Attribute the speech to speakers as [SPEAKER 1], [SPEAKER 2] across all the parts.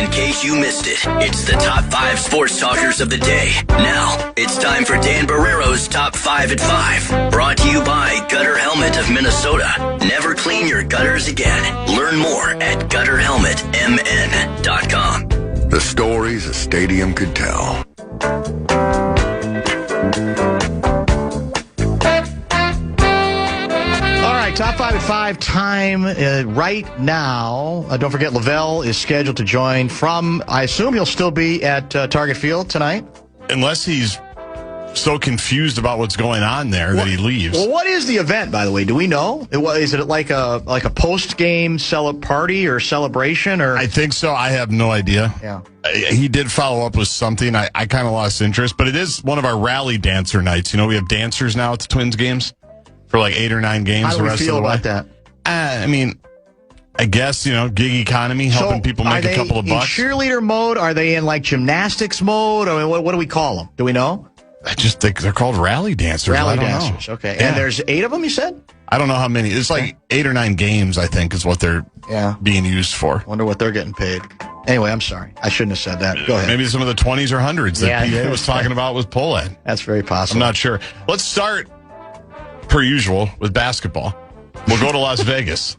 [SPEAKER 1] In case you missed it, it's the top 5 sports talkers of the day. Now, it's time for Dan Barrero's Top 5 at 5. Brought to you by Gutter Helmet of Minnesota. Never clean your gutters again. Learn more at gutterhelmetmn.com.
[SPEAKER 2] The stories a stadium could tell.
[SPEAKER 3] Top 5 at 5 time right now. Don't forget, Lavelle is scheduled to join from, I assume he'll still be at Target Field tonight?
[SPEAKER 4] Unless he's so confused about what's going on there that he leaves.
[SPEAKER 3] Well, what is the event, by the way? Do we know? Is it like a post-game party or celebration? Or
[SPEAKER 4] I think so. I have no idea.
[SPEAKER 3] Yeah.
[SPEAKER 4] He did follow up with something. I kind of lost interest, but it is one of our rally dancer nights. You know, we have dancers now at the Twins games. For like 8 or 9 games.
[SPEAKER 3] How do we feel about that?
[SPEAKER 4] I mean, I guess, gig economy, helping people make a couple of bucks.
[SPEAKER 3] In cheerleader mode? Are they in like gymnastics mode? I mean, what do we call them? Do we know?
[SPEAKER 4] I just think they're called rally dancers.
[SPEAKER 3] Rally dancers, okay. Yeah. And there's 8 of them, you said?
[SPEAKER 4] I don't know how many. It's like 8 or 9 games, I think, is what they're being used for.
[SPEAKER 3] Wonder what they're getting paid. Anyway, I'm sorry. I shouldn't have said that. Go ahead.
[SPEAKER 4] Maybe some of the 20s or 100s that PA was talking about with Pohlad.
[SPEAKER 3] That's very possible.
[SPEAKER 4] I'm not sure. Let's start, per usual, with basketball. We'll go to Las Vegas.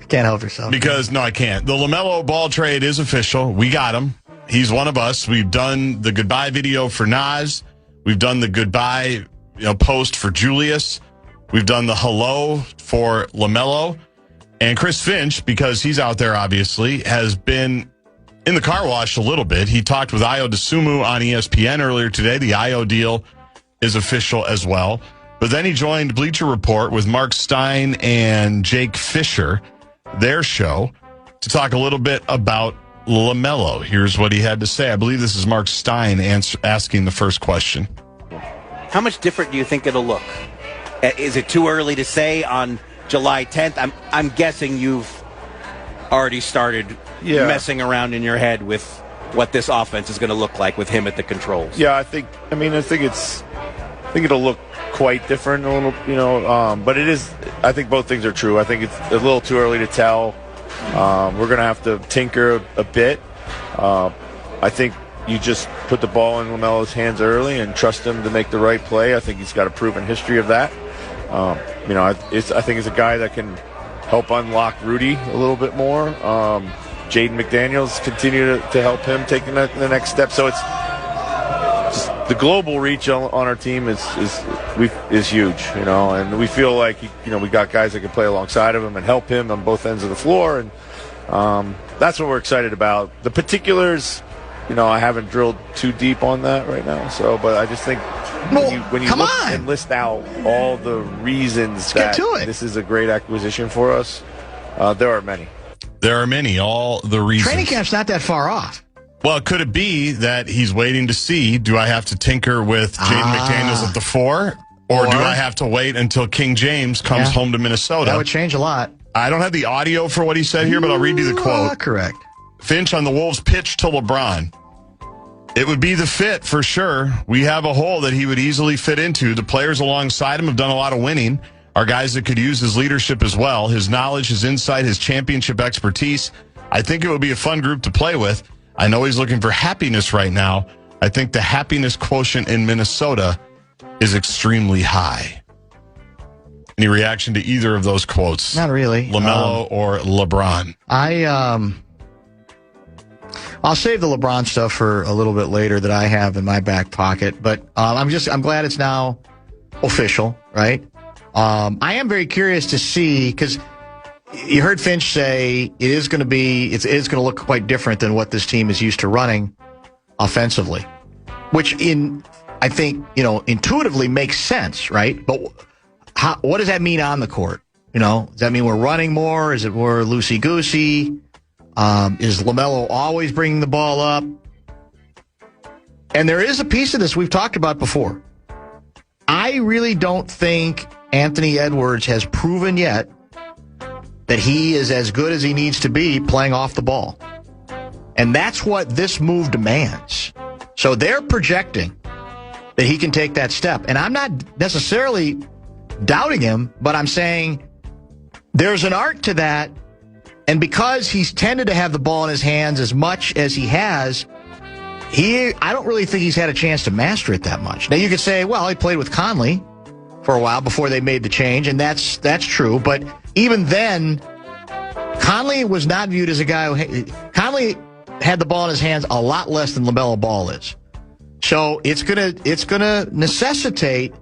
[SPEAKER 3] Can't help yourself.
[SPEAKER 4] Because, no, I can't. The LaMelo Ball trade is official. We got him. He's one of us. We've done the goodbye video for Nas. We've done the goodbye post for Julius. We've done the hello for LaMelo. And Chris Finch, because he's out there, obviously, has been in the car wash a little bit. He talked with Ayo Dosunmu on ESPN earlier today. The Ayo deal is official as well. But then he joined Bleacher Report with Mark Stein and Jake Fisher, their show, to talk a little bit about LaMelo. Here's what he had to say. I believe this is Mark Stein asking the first question.
[SPEAKER 5] How much different do you think it'll look? Is it too early to say on July 10th? I'm guessing you've already started messing around in your head with what this offense is going to look like with him at the controls.
[SPEAKER 6] Yeah, I think it'll look quite different a little, but it is. I think both things are true. I think it's a little too early to tell. We're going to have to tinker a bit. I think you just put the ball in LaMelo's hands early and trust him to make the right play. I think he's got a proven history of that. I think he's a guy that can help unlock Rudy a little bit more. Jaden McDaniels continue to help him take the next step. So it's just the global reach on our team is huge, and we feel like we got guys that can play alongside of him and help him on both ends of the floor, and that's what we're excited about. The particulars, I haven't drilled too deep on that right now. But I just think when you look and list out all the reasons that this is a great acquisition for us, there are many.
[SPEAKER 4] There are many. All the reasons.
[SPEAKER 3] Training camp's not that far off.
[SPEAKER 4] Well, could it be that he's waiting to see, do I have to tinker with Jaden McDaniels at the 4? Or do I have to wait until King James comes home to Minnesota?
[SPEAKER 3] That would change a lot.
[SPEAKER 4] I don't have the audio for what he said here, but I'll read you the quote.
[SPEAKER 3] Correct.
[SPEAKER 4] Finch on the Wolves pitch to LeBron. It would be the fit for sure. We have a hole that he would easily fit into. The players alongside him have done a lot of winning. Are guys that could use his leadership as well. His knowledge, his insight, his championship expertise. I think it would be a fun group to play with. I know he's looking for happiness right now. I think the happiness quotient in Minnesota is extremely high. Any reaction to either of those quotes?
[SPEAKER 3] Not really.
[SPEAKER 4] LaMelo or LeBron?
[SPEAKER 3] I'll save the LeBron stuff for a little bit later that I have in my back pocket. But I'm glad it's now official, right? I am very curious to see, because you heard Finch say it is going to look quite different than what this team is used to running offensively, which I think intuitively makes sense, right? But what does that mean on the court? Does that mean we're running more? Is it more loosey goosey? Is LaMelo always bringing the ball up? And there is a piece of this we've talked about before. I really don't think Anthony Edwards has proven yet that he is as good as he needs to be playing off the ball. And that's what this move demands. So they're projecting that he can take that step. And I'm not necessarily doubting him, but I'm saying there's an art to that. And because he's tended to have the ball in his hands as much as he has, I don't really think he's had a chance to master it that much. Now, you could say, well, he played with Conley for a while before they made the change, and that's true. But even then, Conley was not viewed as a guy who... Conley had the ball in his hands a lot less than LaMelo Ball is. So it's gonna necessitate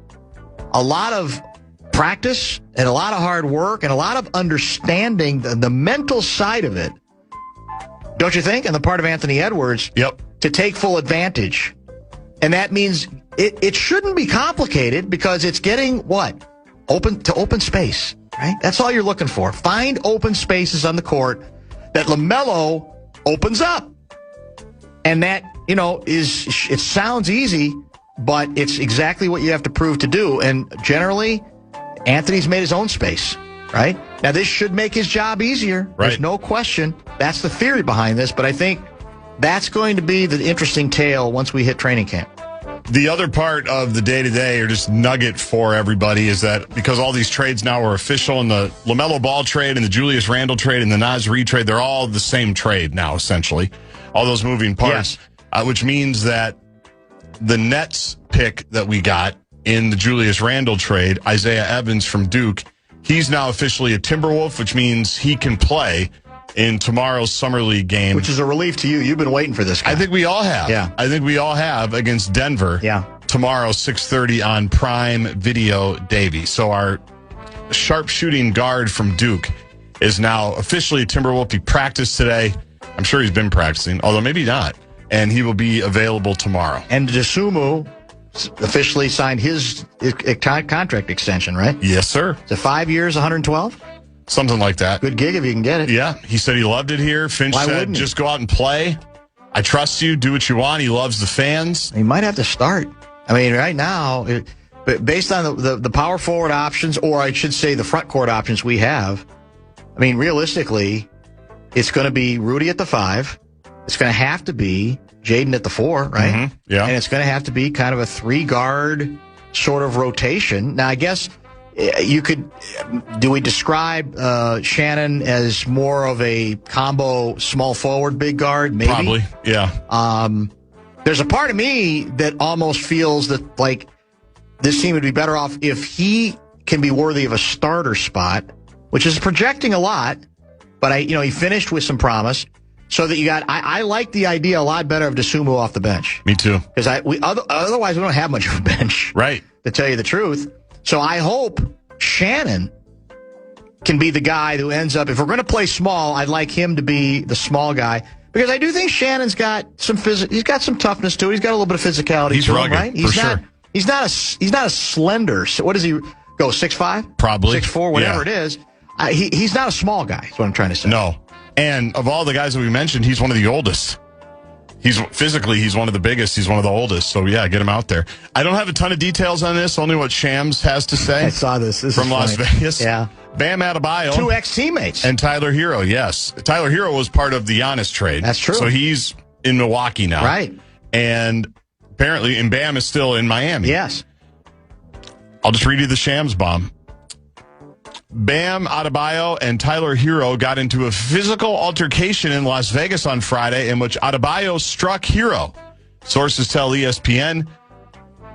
[SPEAKER 3] a lot of practice and a lot of hard work and a lot of understanding the mental side of it, don't you think? On the part of Anthony Edwards,
[SPEAKER 4] yep,
[SPEAKER 3] to take full advantage. And that means it shouldn't be complicated because it's getting what? Open space, right? That's all you're looking for. Find open spaces on the court that LaMelo opens up. And that, it sounds easy, but it's exactly what you have to prove to do. And generally, Anthony's made his own space, right? Now, this should make his job easier.
[SPEAKER 4] Right.
[SPEAKER 3] There's no question. That's the theory behind this. But I think that's going to be the interesting tale once we hit training camp.
[SPEAKER 4] The other part of the day-to-day, or just nugget for everybody, is that because all these trades now are official, and the LaMelo Ball trade and the Julius Randle trade and the Naz Reid trade, they're all the same trade now, essentially. All those moving parts,
[SPEAKER 3] yes.
[SPEAKER 4] Which means that the Nets pick that we got in the Julius Randle trade, Isaiah Evans from Duke, he's now officially a Timberwolf, which means he can play in tomorrow's Summer League game.
[SPEAKER 3] Which is a relief to you. You've been waiting for this guy.
[SPEAKER 4] I think we all have.
[SPEAKER 3] Yeah.
[SPEAKER 4] I think we all have against Denver.
[SPEAKER 3] Yeah.
[SPEAKER 4] Tomorrow, 6:30 on Prime Video Davey. So our sharpshooting guard from Duke is now officially a Timberwolf. He practiced today. I'm sure he's been practicing, although maybe not. And he will be available tomorrow.
[SPEAKER 3] And Dosunmu officially signed his contract extension, right?
[SPEAKER 4] Yes, sir.
[SPEAKER 3] Is it 5 years, 112?
[SPEAKER 4] Something like that.
[SPEAKER 3] Good gig if you can get it.
[SPEAKER 4] Yeah. He said he loved it here. Finch said, just go out and play. I trust you. Do what you want. He loves the fans.
[SPEAKER 3] He might have to start. I mean, right now, based on the power forward options, or I should say the front court options we have, I mean, realistically, it's going to be Rudy at the 5. It's going to have to be Jaden at the 4, right?
[SPEAKER 4] Mm-hmm. Yeah.
[SPEAKER 3] And it's going to have to be kind of a 3-guard sort of rotation. Now, I guess do we describe Shannon as more of a combo small forward, big guard? Maybe.
[SPEAKER 4] Probably, yeah.
[SPEAKER 3] There's a part of me that almost feels that, like, this team would be better off if he can be worthy of a starter spot, which is projecting a lot, but he finished with some promise. So that you got, I like the idea a lot better of Dosunmu off the bench.
[SPEAKER 4] Me too.
[SPEAKER 3] Because otherwise we don't have much of a bench.
[SPEAKER 4] Right.
[SPEAKER 3] To tell you the truth. So I hope Shannon can be the guy who ends up, if we're going to play small, I'd like him to be the small guy. Because I do think Shannon's got some he's got some toughness to it. He's got a little bit of physicality
[SPEAKER 4] he's
[SPEAKER 3] to
[SPEAKER 4] rugged,
[SPEAKER 3] him, right?
[SPEAKER 4] For sure.
[SPEAKER 3] He's not a slender. What does he go, 6'5"?
[SPEAKER 4] Probably.
[SPEAKER 3] 6'4", whatever it is. He's not a small guy, is what I'm trying to say.
[SPEAKER 4] No. And of all the guys that we mentioned, he's one of the oldest. He's one of the biggest. He's one of the oldest. So, yeah, get him out there. I don't have a ton of details on this, only what Shams has to say.
[SPEAKER 3] I saw this. This
[SPEAKER 4] from
[SPEAKER 3] is
[SPEAKER 4] Las
[SPEAKER 3] funny.
[SPEAKER 4] Vegas.
[SPEAKER 3] Yeah.
[SPEAKER 4] Bam Adebayo.
[SPEAKER 3] 2 ex-teammates.
[SPEAKER 4] And Tyler Hero, yes. Tyler Hero was part of the Giannis trade.
[SPEAKER 3] That's true.
[SPEAKER 4] So he's in Milwaukee now.
[SPEAKER 3] Right.
[SPEAKER 4] And apparently, and Bam is still in Miami.
[SPEAKER 3] Yes.
[SPEAKER 4] I'll just read you the Shams bomb. Bam Adebayo and Tyler Hero got into a physical altercation in Las Vegas on Friday in which Adebayo struck Hero. Sources tell ESPN.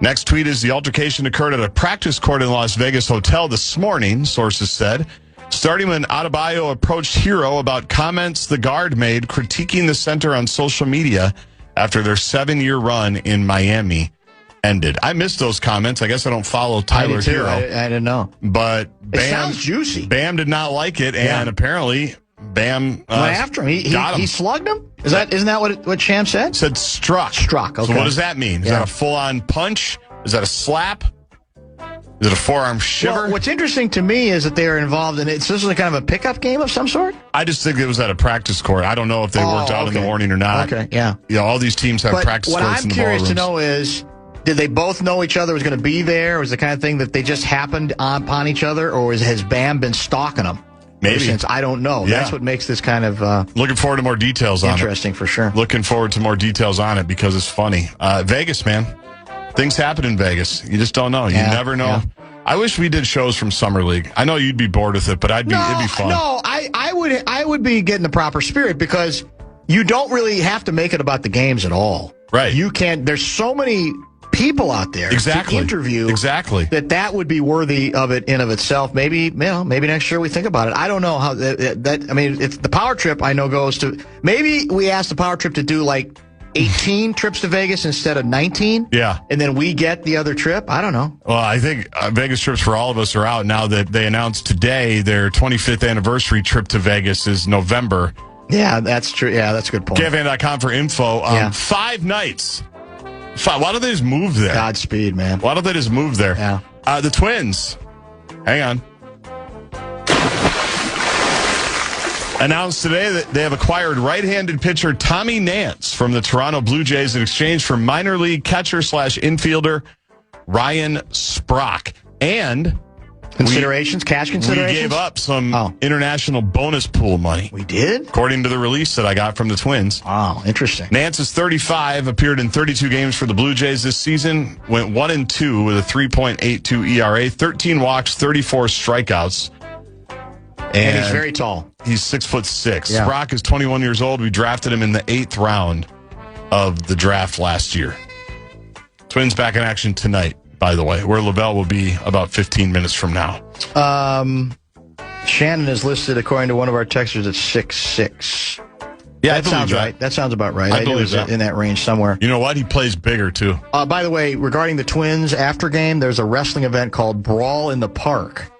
[SPEAKER 4] Next tweet is the altercation occurred at a practice court in Las Vegas hotel this morning, sources said, starting when Adebayo approached Hero about comments the guard made critiquing the center on social media after their 7-year run in Miami ended. I missed those comments. I guess I don't follow Tyler Hero.
[SPEAKER 3] I didn't know.
[SPEAKER 4] But Bam,
[SPEAKER 3] it sounds juicy.
[SPEAKER 4] Bam did not like it, and apparently Bam
[SPEAKER 3] went after him.
[SPEAKER 4] Got him.
[SPEAKER 3] He slugged him? Isn't that what Sham said?
[SPEAKER 4] Said struck.
[SPEAKER 3] Struck, okay.
[SPEAKER 4] So what does that mean? Is that a full-on punch? Is that a slap? Is it a forearm shiver?
[SPEAKER 3] Well, what's interesting to me is that they are involved in it. So this is kind of a pickup game of some sort?
[SPEAKER 4] I just think it was at a practice court. I don't know if they worked out in the morning or not.
[SPEAKER 3] Okay, yeah.
[SPEAKER 4] All these teams have practice courts in the ballrooms.
[SPEAKER 3] What I'm curious to know is, did they both know each other was going to be there? Or was it the kind of thing that they just happened upon each other? Or has Bam been stalking them?
[SPEAKER 4] Maybe.
[SPEAKER 3] Since I don't know.
[SPEAKER 4] Yeah.
[SPEAKER 3] That's what makes this kind of
[SPEAKER 4] looking forward to more details on it.
[SPEAKER 3] Interesting for sure.
[SPEAKER 4] Looking forward to more details on it because it's funny. Vegas, man. Things happen in Vegas. You just don't know. You never know. Yeah. I wish we did shows from Summer League. I know you'd be bored with it, but it'd be fun.
[SPEAKER 3] No, I I would be getting the proper spirit because you don't really have to make it about the games at all.
[SPEAKER 4] Right.
[SPEAKER 3] You can't. There's so many people out there to interview.
[SPEAKER 4] Exactly.
[SPEAKER 3] That would be worthy of it in of itself. Maybe next year we think about it. I don't know how that. I mean, if the power trip I know goes to, maybe we ask the power trip to do like 18 trips to Vegas instead of 19.
[SPEAKER 4] Yeah.
[SPEAKER 3] And then we get the other trip. I don't know.
[SPEAKER 4] Well, I think Vegas trips for all of us are out now that they announced today their 25th anniversary trip to Vegas is November.
[SPEAKER 3] Yeah, that's true. Yeah, that's a good point.
[SPEAKER 4] KFAN.com for info. 5 nights. Why don't they just move there?
[SPEAKER 3] Godspeed, man.
[SPEAKER 4] Why don't they just move there?
[SPEAKER 3] Yeah.
[SPEAKER 4] The Twins. Hang on. Announced today that they have acquired right-handed pitcher Tommy Nance from the Toronto Blue Jays in exchange for minor league catcher/infielder Ryan Sprock. And
[SPEAKER 3] cash considerations?
[SPEAKER 4] We gave up some international bonus pool money.
[SPEAKER 3] We did?
[SPEAKER 4] According to the release that I got from the Twins.
[SPEAKER 3] Wow, interesting.
[SPEAKER 4] Nance is 35, appeared in 32 games for the Blue Jays this season, went 1-2 with a 3.82 ERA, 13 walks, 34 strikeouts.
[SPEAKER 3] And he's very tall.
[SPEAKER 4] He's 6'6".
[SPEAKER 3] Yeah.
[SPEAKER 4] Sprock is 21 years old. We drafted him in the 8th round of the draft last year. Twins back in action tonight, by the way, where Lavelle will be about 15 minutes from now.
[SPEAKER 3] Shannon is listed, according to one of our texters, at 6'6".
[SPEAKER 4] Yeah,
[SPEAKER 3] that sounds right. That sounds about right. I believe that. In that range somewhere.
[SPEAKER 4] You know what? He plays bigger, too.
[SPEAKER 3] By the way, regarding the Twins after game, there's a wrestling event called Brawl in the Park,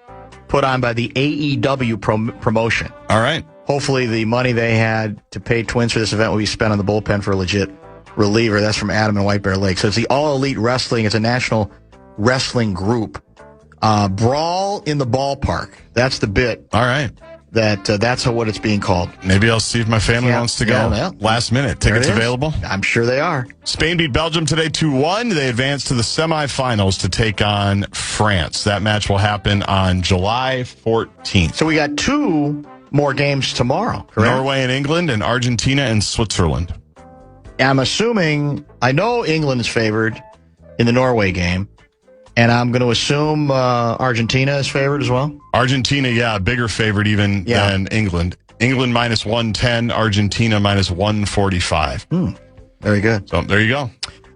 [SPEAKER 3] put on by the AEW promotion.
[SPEAKER 4] All right.
[SPEAKER 3] Hopefully the money they had to pay Twins for this event will be spent on the bullpen for a legit reliever. That's from Adam in White Bear Lake. So it's the All Elite Wrestling. It's a national wrestling group. Brawl in the Ballpark. That's the bit.
[SPEAKER 4] All right.
[SPEAKER 3] That's what it's being called.
[SPEAKER 4] Maybe I'll see if my family wants to go.
[SPEAKER 3] Yeah.
[SPEAKER 4] Last minute. Tickets available?
[SPEAKER 3] I'm sure they are.
[SPEAKER 4] Spain beat Belgium today 2-1. They advanced to the semifinals to take on France. That match will happen on July 14th.
[SPEAKER 3] So we got 2 more games tomorrow, correct?
[SPEAKER 4] Norway and England, and Argentina and Switzerland.
[SPEAKER 3] I'm assuming, I know England is favored in the Norway game. And I'm going to assume Argentina is favored as well?
[SPEAKER 4] Argentina, bigger favorite even than England. England minus 110, Argentina minus 145.
[SPEAKER 3] Very good.
[SPEAKER 4] So there you go.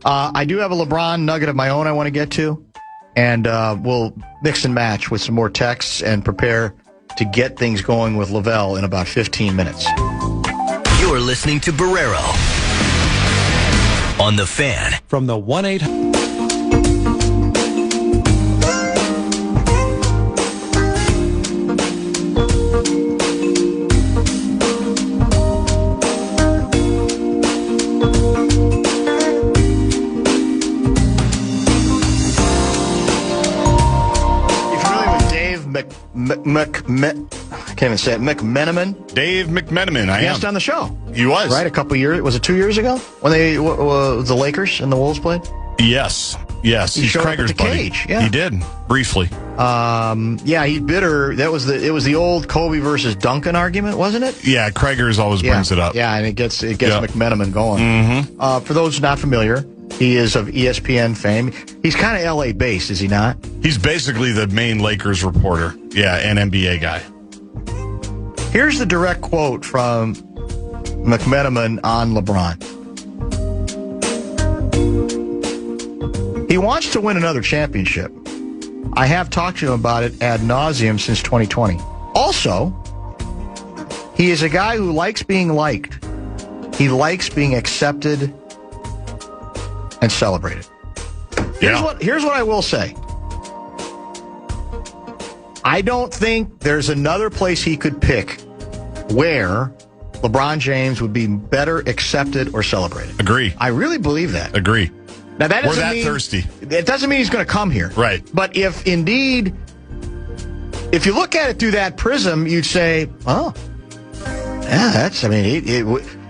[SPEAKER 3] I do have a LeBron nugget of my own I want to get to. And we'll mix and match with some more texts and prepare to get things going with Lavelle in about 15 minutes.
[SPEAKER 1] You're listening to Barrero on The Fan.
[SPEAKER 7] From the 1-800...
[SPEAKER 3] I can't even say it. McMenamin.
[SPEAKER 4] Dave McMenamin. I
[SPEAKER 3] guest on the show.
[SPEAKER 4] He was.
[SPEAKER 3] Right, a couple years. Was it 2 years ago when the Lakers and the Wolves played?
[SPEAKER 4] Yes. He's Krager's buddy.
[SPEAKER 3] Cage. Yeah.
[SPEAKER 4] He did briefly.
[SPEAKER 3] He's bitter. It was the old Kobe versus Duncan argument, wasn't it?
[SPEAKER 4] Yeah, Krager's always brings it up.
[SPEAKER 3] Yeah, and it gets McMenamin going.
[SPEAKER 4] Mm-hmm.
[SPEAKER 3] For those not familiar, he is of ESPN fame. He's kind of LA based, is he not?
[SPEAKER 4] He's basically the main Lakers reporter. Yeah, and NBA guy.
[SPEAKER 3] Here's the direct quote from McMenamin on LeBron. He wants to win another championship. I have talked to him about it ad nauseum since 2020. Also, he is a guy who likes being liked. He likes being accepted and celebrated. Here's what I will say. I don't think there's another place he could pick where LeBron James would be better accepted or celebrated.
[SPEAKER 4] Agree.
[SPEAKER 3] I really believe that.
[SPEAKER 4] Agree.
[SPEAKER 3] Now that doesn't mean
[SPEAKER 4] thirsty.
[SPEAKER 3] It doesn't mean he's going to come here.
[SPEAKER 4] Right.
[SPEAKER 3] But if you look at it through that prism, you'd say, oh, yeah,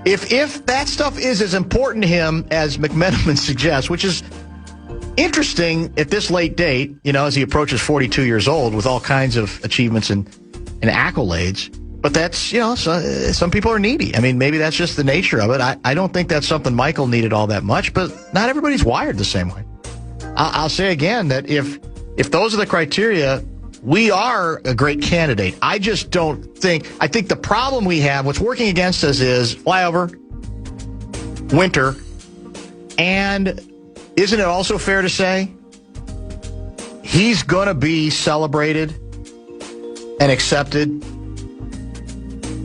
[SPEAKER 3] if that stuff is as important to him as McMenamin suggests, which is interesting at this late date, as he approaches 42 years old with all kinds of achievements and accolades. But that's, some people are needy. I mean, maybe that's just the nature of it. I don't think that's something Michael needed all that much, but not everybody's wired the same way. I'll say again that if those are the criteria, we are a great candidate. I just don't think. I think the problem we have, what's working against us, is flyover, winter, and isn't it also fair to say he's going to be celebrated and accepted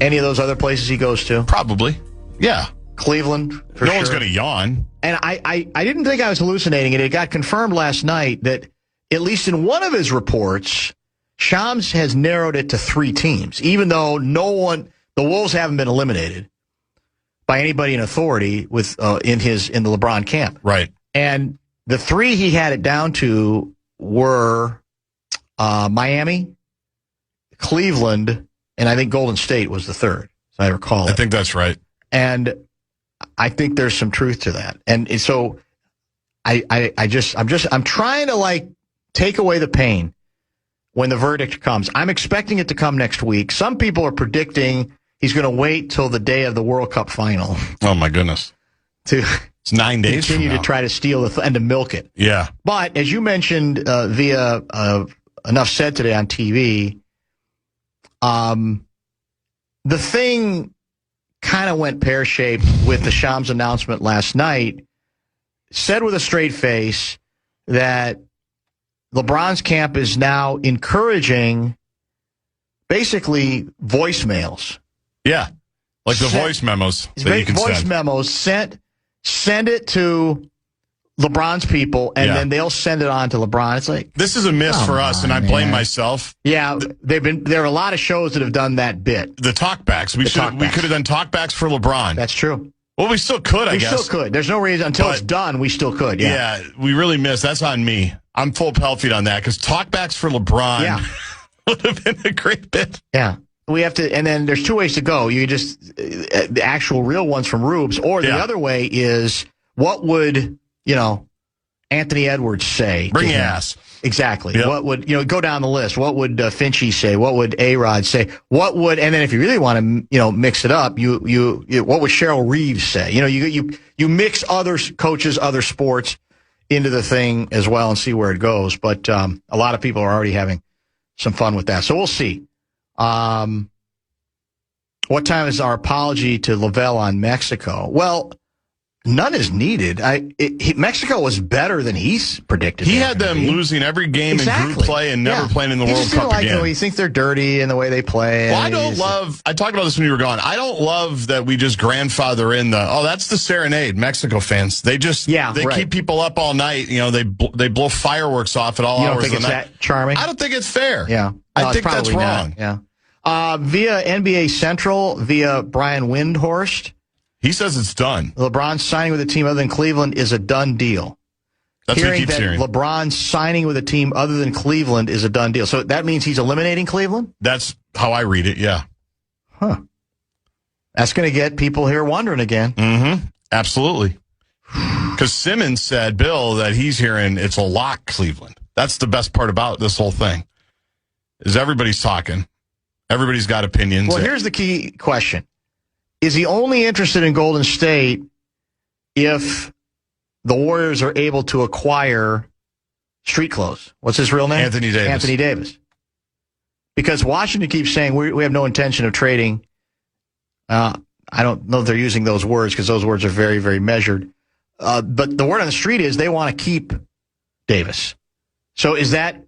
[SPEAKER 3] any of those other places he goes to?
[SPEAKER 4] Probably. Yeah.
[SPEAKER 3] Cleveland, for
[SPEAKER 4] no
[SPEAKER 3] sure.
[SPEAKER 4] one's going to yawn.
[SPEAKER 3] And I didn't think I was hallucinating it. It got confirmed last night that, at least in one of his reports, Shams has narrowed it to 3 teams, even though the Wolves haven't been eliminated by anybody in authority with in the LeBron camp.
[SPEAKER 4] Right.
[SPEAKER 3] And the 3 he had it down to were Miami, Cleveland, and I think Golden State was the 3rd, as I recall.
[SPEAKER 4] I think that's right.
[SPEAKER 3] And I think there's some truth to that. And so I'm trying to take away the pain when the verdict comes. I'm expecting it to come next week. Some people are predicting he's going to wait till the day of the World Cup final.
[SPEAKER 4] Oh my goodness. It's 9 days
[SPEAKER 3] continue
[SPEAKER 4] from now.
[SPEAKER 3] to try to steal and to milk it.
[SPEAKER 4] Yeah.
[SPEAKER 3] But as you mentioned via Enough Said today on TV, the thing kind of went pear-shaped with the Shams announcement last night. Said with a straight face that LeBron's camp is now encouraging basically voicemails.
[SPEAKER 4] Yeah. Like the voice memos that you can
[SPEAKER 3] voice
[SPEAKER 4] send.
[SPEAKER 3] memos send it to LeBron's people, and then they'll send it on to LeBron. It's like,
[SPEAKER 4] this is a miss for us, and I blame myself.
[SPEAKER 3] Yeah, there are a lot of shows that have done that bit.
[SPEAKER 4] The talkbacks. We could have done talkbacks for LeBron.
[SPEAKER 3] That's true.
[SPEAKER 4] Well, we still could, I guess.
[SPEAKER 3] We still could. There's no reason until it's done. We still could.
[SPEAKER 4] Yeah, we really missed. That's on me. I'm full Pelfied on that because talkbacks for LeBron would have been a great bit.
[SPEAKER 3] Yeah. We have to, and then there's 2 ways to go. You just, the actual real ones from Rubes, or the other way is, what would, Anthony Edwards say?
[SPEAKER 4] Bring your ass.
[SPEAKER 3] Exactly.
[SPEAKER 4] Yep.
[SPEAKER 3] What would, go down the list. What would Finchie say? What would A-Rod say? What would, and then if you really want to, mix it up, you what would Cheryl Reeves say? You mix other coaches, other sports into the thing as well and see where it goes. But a lot of people are already having some fun with that. So we'll see. What time is our apology to Lavelle on Mexico? Well, none is needed. Mexico was better than he's predicted.
[SPEAKER 4] He had them losing every game in group play and never playing in the World Cup again.
[SPEAKER 3] You think they're dirty in the way they play.
[SPEAKER 4] Well, I talked about this when you were gone. I don't love that we just grandfather in that's the serenade. Mexico fans, they just keep people up all night. They blow fireworks off at all hours of the night. You don't think it's that charming? I don't think it's fair.
[SPEAKER 3] Yeah.
[SPEAKER 4] I think that's wrong.
[SPEAKER 3] Yeah. Via NBA Central, via Brian Windhorst.
[SPEAKER 4] He says it's done.
[SPEAKER 3] LeBron signing with a team other than Cleveland is a done deal.
[SPEAKER 4] That's what he keeps hearing.
[SPEAKER 3] LeBron signing with a team other than Cleveland is a done deal. So that means he's eliminating Cleveland?
[SPEAKER 4] That's how I read it, yeah.
[SPEAKER 3] Huh. That's going to get people here wondering again.
[SPEAKER 4] Mm-hmm. Absolutely. Because Simmons said, Bill, that he's hearing it's a lock, Cleveland. That's the best part about this whole thing, is everybody's talking. Everybody's got opinions.
[SPEAKER 3] Well, here's the key question. Is he only interested in Golden State if the Warriors are able to acquire street clothes? What's his real name?
[SPEAKER 4] Anthony Davis.
[SPEAKER 3] Anthony Davis. Because Washington keeps saying we have no intention of trading. I don't know if they're using those words because those words are very, very measured. But the word on the street is they want to keep Davis. So is that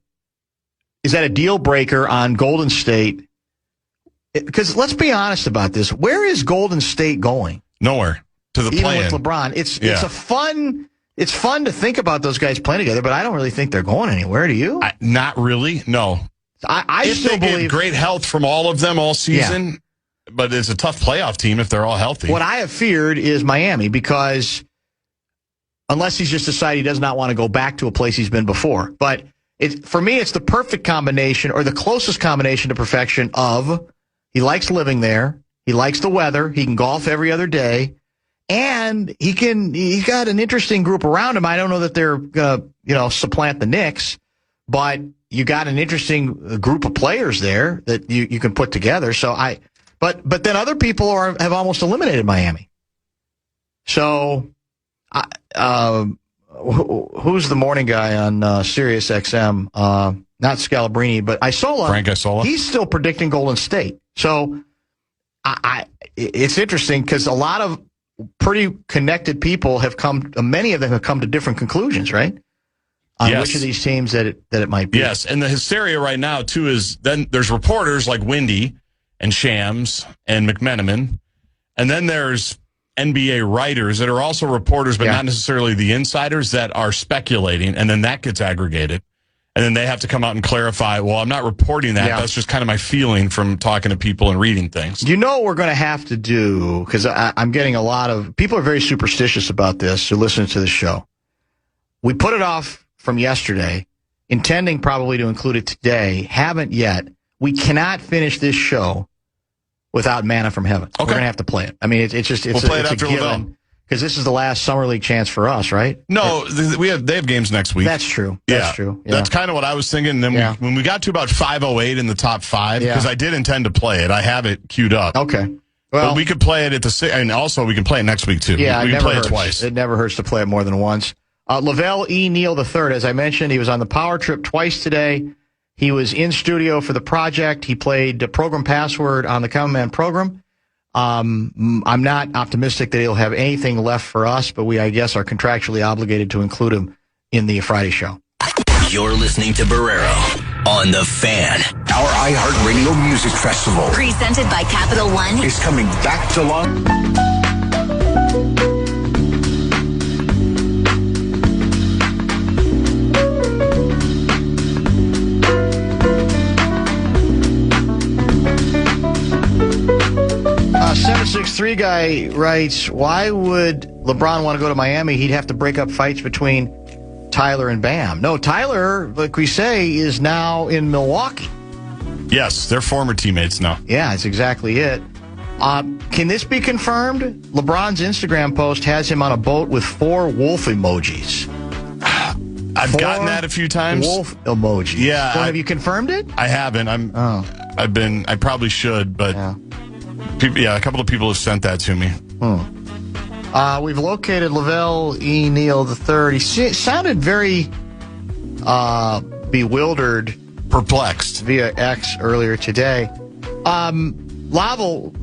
[SPEAKER 3] a deal breaker on Golden State? Because let's be honest about this. Where is Golden State going?
[SPEAKER 4] Nowhere. To the play-in.
[SPEAKER 3] Even with LeBron. It's fun to think about those guys playing together, but I don't really think they're going anywhere. Do you?
[SPEAKER 4] Not really. No.
[SPEAKER 3] I
[SPEAKER 4] if
[SPEAKER 3] still
[SPEAKER 4] they
[SPEAKER 3] believe
[SPEAKER 4] get great health from all of them all season, but it's a tough playoff team if they're all healthy.
[SPEAKER 3] What I have feared is Miami, because unless he's just decided he does not want to go back to a place he's been before. But for me, it's the perfect combination, or the closest combination to perfection of he likes living there, he likes the weather, he can golf every other day, and he's got an interesting group around him. I don't know that they're going to, supplant the Knicks, but you got an interesting group of players there that you can put together. So but then other people have almost eliminated Miami. So who's the morning guy on Sirius XM? Not Scalabrini, but Isola.
[SPEAKER 4] Frank Isola.
[SPEAKER 3] He's still predicting Golden State. So it's interesting because a lot of pretty connected people many of them have come to different conclusions, right? On which of these teams that it might be.
[SPEAKER 4] Yes, and the hysteria right now, too, is then there's reporters like Wendy and Shams and McMenamin, and then there's NBA writers that are also reporters, but not necessarily the insiders that are speculating, and then that gets aggregated. And then they have to come out and clarify, well, I'm not reporting that. That's just kind of my feeling from talking to people and reading things.
[SPEAKER 3] You know what we're going to have to do, because I'm getting a lot of people are very superstitious about this who listen to the show. We put it off from yesterday, intending probably to include it today, haven't yet. We cannot finish this show without Manna from Heaven. Okay. We're going to have to play it. I mean, it's
[SPEAKER 4] we'll play it after
[SPEAKER 3] a given. Because this is the last Summer League chance for us, right?
[SPEAKER 4] No, they have games next week.
[SPEAKER 3] That's true. That's true. Yeah.
[SPEAKER 4] That's kind of what I was thinking. And then when we got to about 5:08 in the top 5, because I did intend to play it. I have it queued up.
[SPEAKER 3] Okay.
[SPEAKER 4] Well, but we could play it at and also we can play it next week too.
[SPEAKER 3] Yeah,
[SPEAKER 4] we can play it twice.
[SPEAKER 6] It never hurts to play it more than once.
[SPEAKER 3] Lavelle Neal III, as I mentioned, he was on the Power Trip twice today. He was in studio for the project. He played Program Password on the Common Man program. I'm not optimistic that he'll have anything left for us, but we, I guess, are contractually obligated to include him in the Friday show.
[SPEAKER 1] You're listening to Barrero on The Fan.
[SPEAKER 2] Our iHeartRadio Music Festival,
[SPEAKER 7] presented by Capital One,
[SPEAKER 2] is coming back to London.
[SPEAKER 3] 763 guy writes, why would LeBron want to go to Miami? He'd have to break up fights between Tyler and Bam. No, Tyler, like we say, is now in Milwaukee.
[SPEAKER 4] Yes, they're former teammates now.
[SPEAKER 3] Yeah, that's exactly it. Can this be confirmed? LeBron's Instagram post has him on a boat with 4 wolf emojis.
[SPEAKER 4] I've gotten that a few times.
[SPEAKER 3] Wolf emojis.
[SPEAKER 4] Yeah.
[SPEAKER 3] Have you confirmed it?
[SPEAKER 4] I haven't. I probably should, but a couple of people have sent that to me.
[SPEAKER 3] We've located Lavelle Neal III. He sounded very bewildered,
[SPEAKER 4] perplexed
[SPEAKER 3] via X earlier today. Lavelle,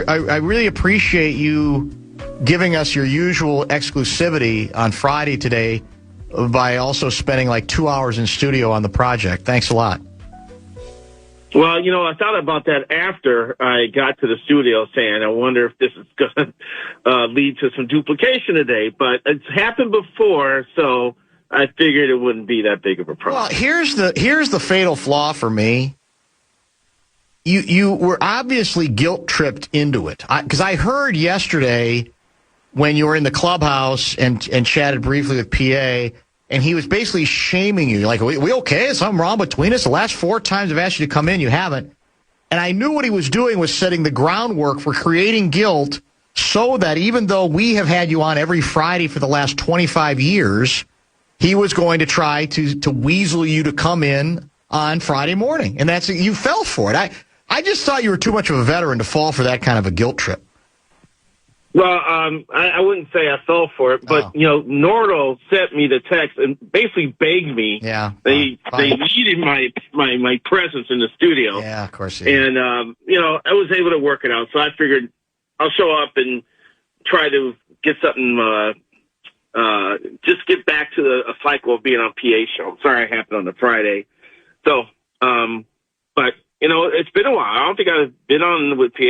[SPEAKER 3] I really appreciate you giving us your usual exclusivity on Friday today by also spending like 2 hours in studio on the project. Thanks a lot.
[SPEAKER 8] Well, I thought about that after I got to the studio, saying, I wonder if this is going to lead to some duplication today. But it's happened before, so I figured it wouldn't be that big of a problem.
[SPEAKER 3] Well, here's the fatal flaw for me. You were obviously guilt-tripped into it. Because I heard yesterday when you were in the clubhouse and chatted briefly with PA, and he was basically shaming you. Like, we okay? Is something wrong between us? The last 4 times I've asked you to come in, you haven't. And I knew what he was doing was setting the groundwork for creating guilt so that even though we have had you on every Friday for the last 25 years, he was going to try to weasel you to come in on Friday morning. And you fell for it. I just thought you were too much of a veteran to fall for that kind of a guilt trip.
[SPEAKER 8] Well, I wouldn't say I fell for it, but, Nordo sent me the text and basically begged me.
[SPEAKER 3] Yeah.
[SPEAKER 8] They needed my presence in the studio.
[SPEAKER 3] Yeah, of course.
[SPEAKER 8] And, I was able to work it out. So I figured I'll show up and try to get something, just get back to a cycle of being on PA show. I'm sorry it happened on the Friday. So, but, it's been a while. I don't think I've been on with PA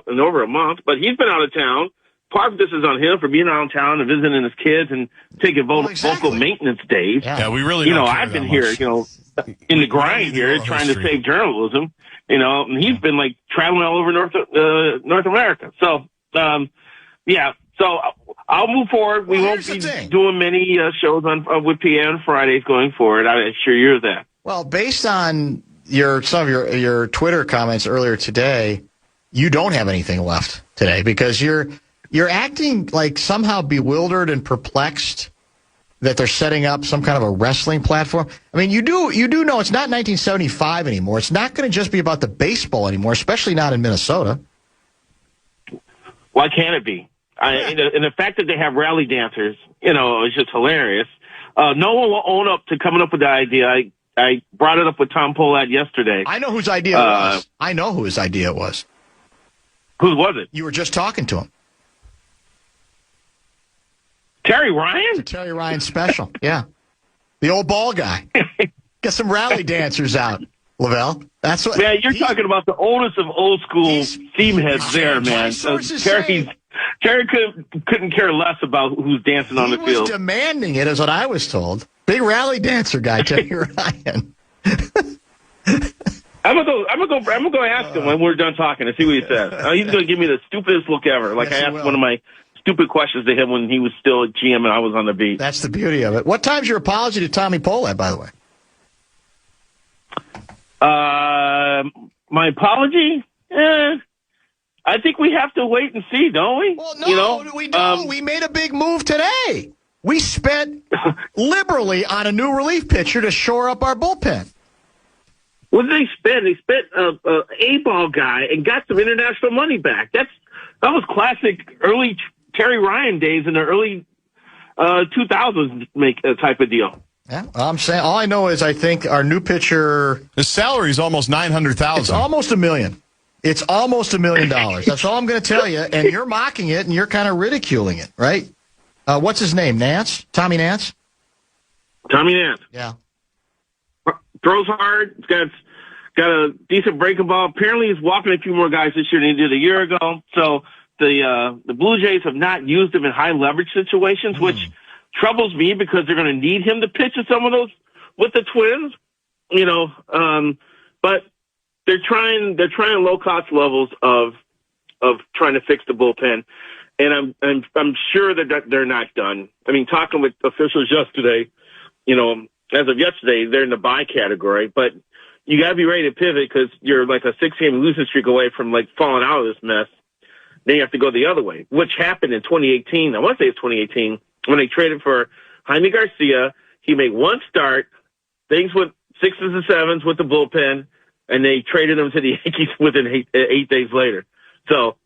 [SPEAKER 8] in over a month, but he's been out of town. Part of this is on him for being out of town and visiting his kids and taking vocal maintenance days.
[SPEAKER 4] Yeah, we really
[SPEAKER 8] I've been here, in the grind here trying to save journalism, and he's been like traveling all over North America. So, so I'll move forward. We won't be doing many shows with PA on Fridays going forward. I assure you of that.
[SPEAKER 3] Well, based on some of your Twitter comments earlier today, you don't have anything left today because you're acting like somehow bewildered and perplexed that they're setting up some kind of a wrestling platform. I mean, you do know it's not 1975 anymore. It's not going to just be about the baseball anymore, especially not in Minnesota.
[SPEAKER 8] Why can't it be? And the fact that they have rally dancers, is just hilarious. No one will own up to coming up with the idea. I brought it up with Tom Pohlad yesterday.
[SPEAKER 3] I know whose idea it was. I know whose idea it was.
[SPEAKER 8] Whose was it?
[SPEAKER 3] You were just talking to him.
[SPEAKER 8] Terry Ryan?
[SPEAKER 3] It's a Terry Ryan special, yeah. The old ball guy. Get some rally dancers out, Lavelle. That's what.
[SPEAKER 8] Man, you're talking about the oldest of old school theme heads there, man. Terry couldn't care less about who's dancing on the field.
[SPEAKER 3] He was demanding it, is what I was told. Big rally dancer guy, Terry Ryan.
[SPEAKER 8] I'm gonna go ask him when we're done talking and see what he says. He's gonna give me the stupidest look ever. Like I asked one of my stupid questions to him when he was still a GM and I was on the beat.
[SPEAKER 3] That's the beauty of it. What time's your apology to Tommy Pohlad, by the way?
[SPEAKER 8] My apology? I think we have to wait and see, don't we?
[SPEAKER 3] Well, no, we don't. We made a big move today. We spent liberally on a new relief pitcher to shore up our bullpen.
[SPEAKER 8] What did they spend? They spent a A-ball guy and got some international money back. That was classic early Terry Ryan days in the early 2000s type of deal.
[SPEAKER 3] Yeah, I'm saying all I know is I think our new pitcher.
[SPEAKER 4] His salary is almost $900,000.
[SPEAKER 3] It's almost $1 million. It's almost $1 million. That's all I'm going to tell you. And you're mocking it and you're kind of ridiculing it, right? What's his name? Nance? Tommy Nance?
[SPEAKER 8] Tommy Nance.
[SPEAKER 3] Yeah.
[SPEAKER 8] Throws hard. He's got a decent breaking ball. Apparently, he's walking a few more guys this year than he did a year ago. So the Blue Jays have not used him in high leverage situations, which troubles me because they're going to need him to pitch in some of those with the Twins. But they're trying low cost levels of trying to fix the bullpen, and I'm sure that they're not done. I mean, talking with officials yesterday, as of yesterday, they're in the buy category, but you got to be ready to pivot because you're like a 6-game losing streak away from like falling out of this mess. Then you have to go the other way, which happened in 2018. I want to say it's 2018 when they traded for Jaime Garcia. He made one start, things went 6s and 7s with the bullpen, and they traded him to the Yankees within 8 days later. So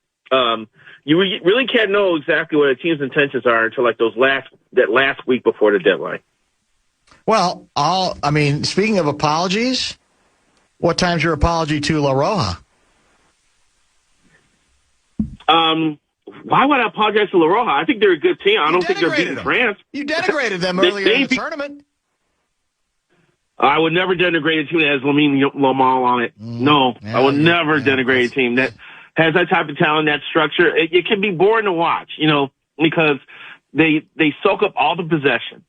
[SPEAKER 8] you really can't know exactly what a team's intentions are until like that last week before the deadline.
[SPEAKER 3] Well, speaking of apologies, what time's your apology to La Roja?
[SPEAKER 8] Why would I apologize to La Roja? I think they're a good team. I don't think they're beating France.
[SPEAKER 3] You denigrated them earlier in the tournament.
[SPEAKER 8] I would never denigrate a team that has Lamal on it. No, I would never denigrate a team that has that type of talent, that structure. It can be boring to watch, because they soak up all the possession.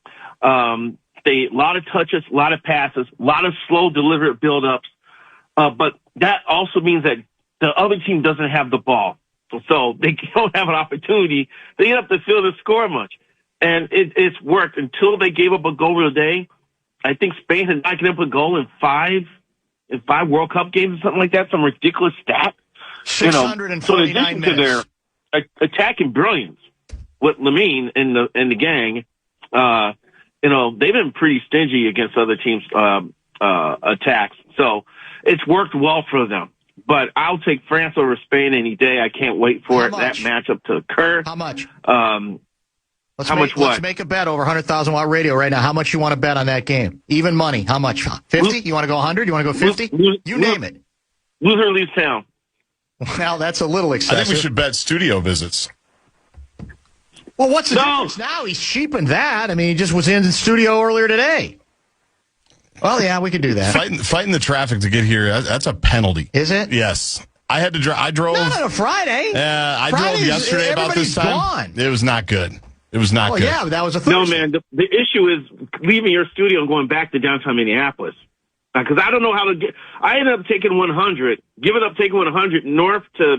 [SPEAKER 8] A lot of touches, a lot of passes, a lot of slow, deliberate build-ups. But that also means that the other team doesn't have the ball. So they don't have an opportunity. They end up the field to score much. And it's worked until they gave up a goal today. I think Spain had not given up a goal in five World Cup games or something like that, some ridiculous stat.
[SPEAKER 3] 649
[SPEAKER 8] so in addition
[SPEAKER 3] minutes.
[SPEAKER 8] to their attacking brilliance with Lamine and the gang, they've been pretty stingy against other teams' attacks. So it's worked well for them. But I'll take France over Spain any day. I can't wait for that matchup to occur.
[SPEAKER 3] How much?
[SPEAKER 8] Let's
[SPEAKER 3] make a bet over 100,000 watt radio right now. How much you want to bet on that game? Even money. How much? 50? You want to go 100? You want to go 50? You name it.
[SPEAKER 8] Loser leaves town.
[SPEAKER 3] Well, that's a little excessive.
[SPEAKER 4] I think we should bet studio visits.
[SPEAKER 3] Well, what's the difference now? He's cheapened that. I mean, he just was in the studio earlier today. Well, yeah, we could do that.
[SPEAKER 4] Fighting the traffic to get here, that's a penalty.
[SPEAKER 3] Is it?
[SPEAKER 4] Yes. I had to drive. I drove.
[SPEAKER 3] Not on a Friday.
[SPEAKER 4] I drove yesterday about this time.
[SPEAKER 3] Gone.
[SPEAKER 4] It was not good. It was not good.
[SPEAKER 3] Yeah, but that was a Thursday.
[SPEAKER 8] No, man. The issue is leaving your studio and going back to downtown Minneapolis. Because I don't know how to get. I ended up taking 100, taking 100 north to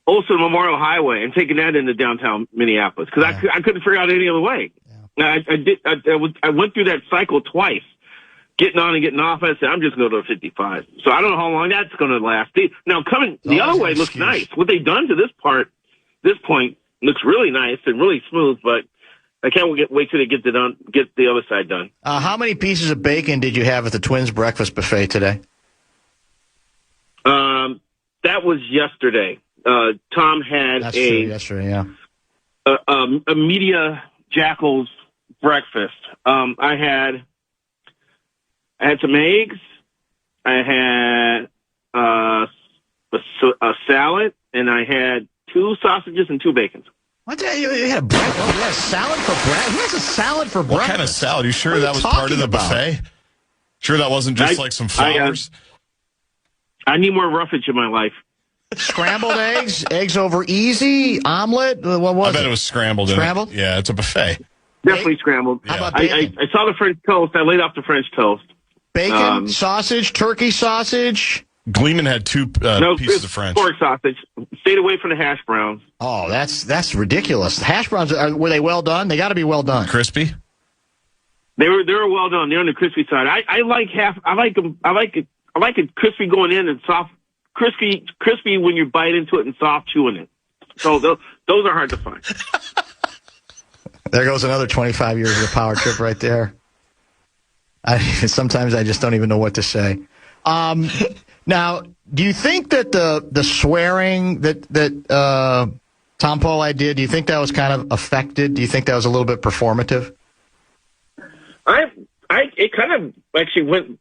[SPEAKER 8] Olson Memorial Highway and taking that into downtown Minneapolis because I couldn't figure out any other way. Yeah. I went through that cycle twice, getting on and getting off. I said I'm just going to go to 55. So I don't know how long that's going to last. Now coming the other way looks nice. What they've done to this point looks really nice and really smooth, but I can't wait till they get the other side done.
[SPEAKER 3] How many pieces of bacon did you have at the Twins breakfast buffet today?
[SPEAKER 8] That was yesterday. Tom had
[SPEAKER 3] That's true, yesterday, yeah.
[SPEAKER 8] a media jackal's breakfast. I had some eggs. I had a salad, and I had 2 sausages and 2 bacons.
[SPEAKER 3] What? You had a salad for breakfast? Who has a salad for breakfast?
[SPEAKER 4] What kind of salad? You sure that was part of the buffet? Sure that wasn't just like some flowers?
[SPEAKER 8] I need more roughage in my life.
[SPEAKER 3] Scrambled eggs? Eggs over easy? Omelet? What was it?
[SPEAKER 4] I bet it was scrambled.
[SPEAKER 3] Scrambled?
[SPEAKER 4] Yeah, it's a buffet.
[SPEAKER 8] Definitely scrambled.
[SPEAKER 3] How about
[SPEAKER 8] bacon? I saw the French toast. I laid off the French toast.
[SPEAKER 3] Bacon, sausage, turkey sausage?
[SPEAKER 4] Gleeman had 2 pieces of French.
[SPEAKER 8] Pork sausage. Stayed away from the hash browns.
[SPEAKER 3] Oh, that's ridiculous. The hash browns, were they well done? They got to be well done.
[SPEAKER 4] Crispy?
[SPEAKER 8] They were well done. They're on the crispy side. I like them. I like it crispy going in and soft, crispy when you bite into it and soft chewing it. So those are hard to find.
[SPEAKER 3] There goes another 25 years of the power trip right there. Sometimes I just don't even know what to say. Now, do you think that the swearing that Tom Pohlad did, do you think that was kind of affected? Do you think that was a little bit performative?
[SPEAKER 8] It kind of actually went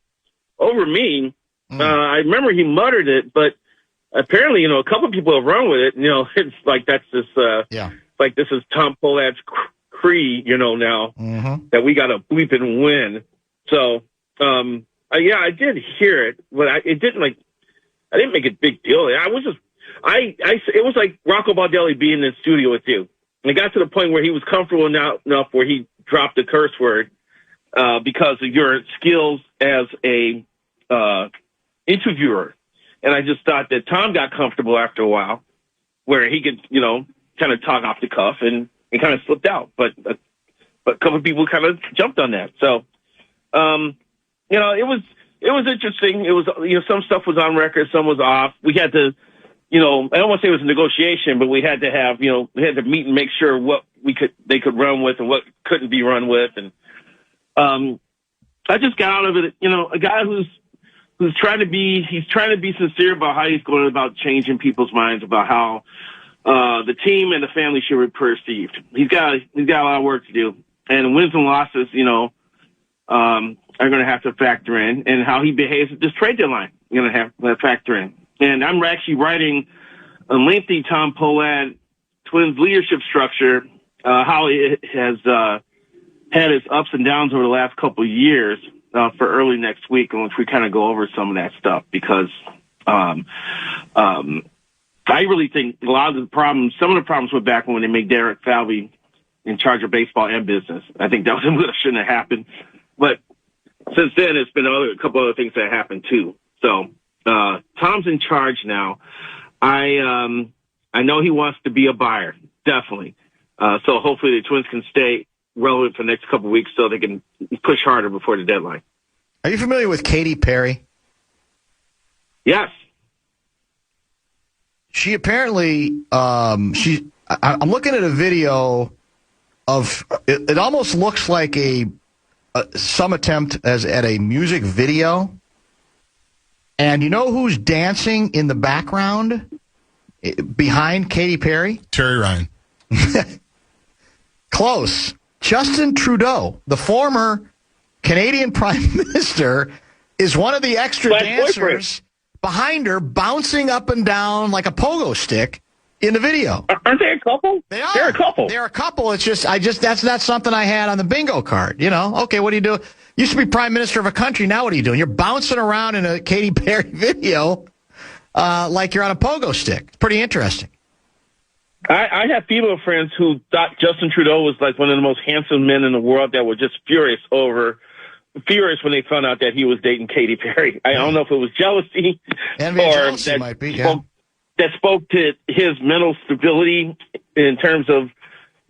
[SPEAKER 8] over me. I remember he muttered it, but apparently, a couple of people have run with it. It's like that's this. Like this is Tom Pohlad's creed. Now that we got to bleep and win. So, I did hear it, but I didn't make a big deal. It was like Rocco Baldelli being in the studio with you. And it got to the point where he was comfortable enough where he dropped the curse word, because of your skills as a, interviewer. And I just thought that Tom got comfortable after a while where he could, kind of talk off the cuff and kind of slipped out. But a couple of people kind of jumped on that. So, it was interesting. It was, some stuff was on record, some was off. We had to, I don't want to say it was a negotiation, but we had to have, we had to meet and make sure what they could run with and what couldn't be run with. And, I just got out of it, a guy who's trying to be sincere about how he's going about changing people's minds about how, the team and the family should be perceived. He's got a lot of work to do, and wins and losses, are going to have to factor in, and how he behaves at this trade deadline, going to have to factor in. And I'm actually writing a lengthy Tom Pohlad Twins leadership structure, how it has had its ups and downs over the last couple of years, for early next week, in which we kind of go over some of that stuff, because I really think some of the problems went back when they made Derek Falvey in charge of baseball and business. I think that shouldn't have happened. But since then, it's been a couple other things that happened too. So Tom's in charge now. I know he wants to be a buyer, definitely. So hopefully the Twins can stay relevant for the next couple of weeks so they can push harder before the deadline.
[SPEAKER 3] Are you familiar with Katy Perry?
[SPEAKER 8] Yes.
[SPEAKER 3] She apparently, I'm looking at a video of, it almost looks like some attempt at a music video. And you know who's dancing in the background behind Katy Perry?
[SPEAKER 4] Terry Ryan.
[SPEAKER 3] Close. Justin Trudeau, the former Canadian Prime Minister, is one of the extra dancers behind her, bouncing up and down like a pogo stick in the video.
[SPEAKER 8] Aren't they a couple?
[SPEAKER 3] They are.
[SPEAKER 8] They're a couple.
[SPEAKER 3] They're a couple. It's just, that's not something I had on the bingo card. Okay, what do you do? Used to be Prime Minister of a country. Now what are you doing? You're bouncing around in a Katy Perry video like you're on a pogo stick. It's pretty interesting.
[SPEAKER 8] I have female friends who thought Justin Trudeau was like one of the most handsome men in the world that were just furious when they found out that he was dating Katy Perry. I don't know if it was jealousy or that
[SPEAKER 3] might be, yeah.
[SPEAKER 8] That spoke to his mental stability in terms of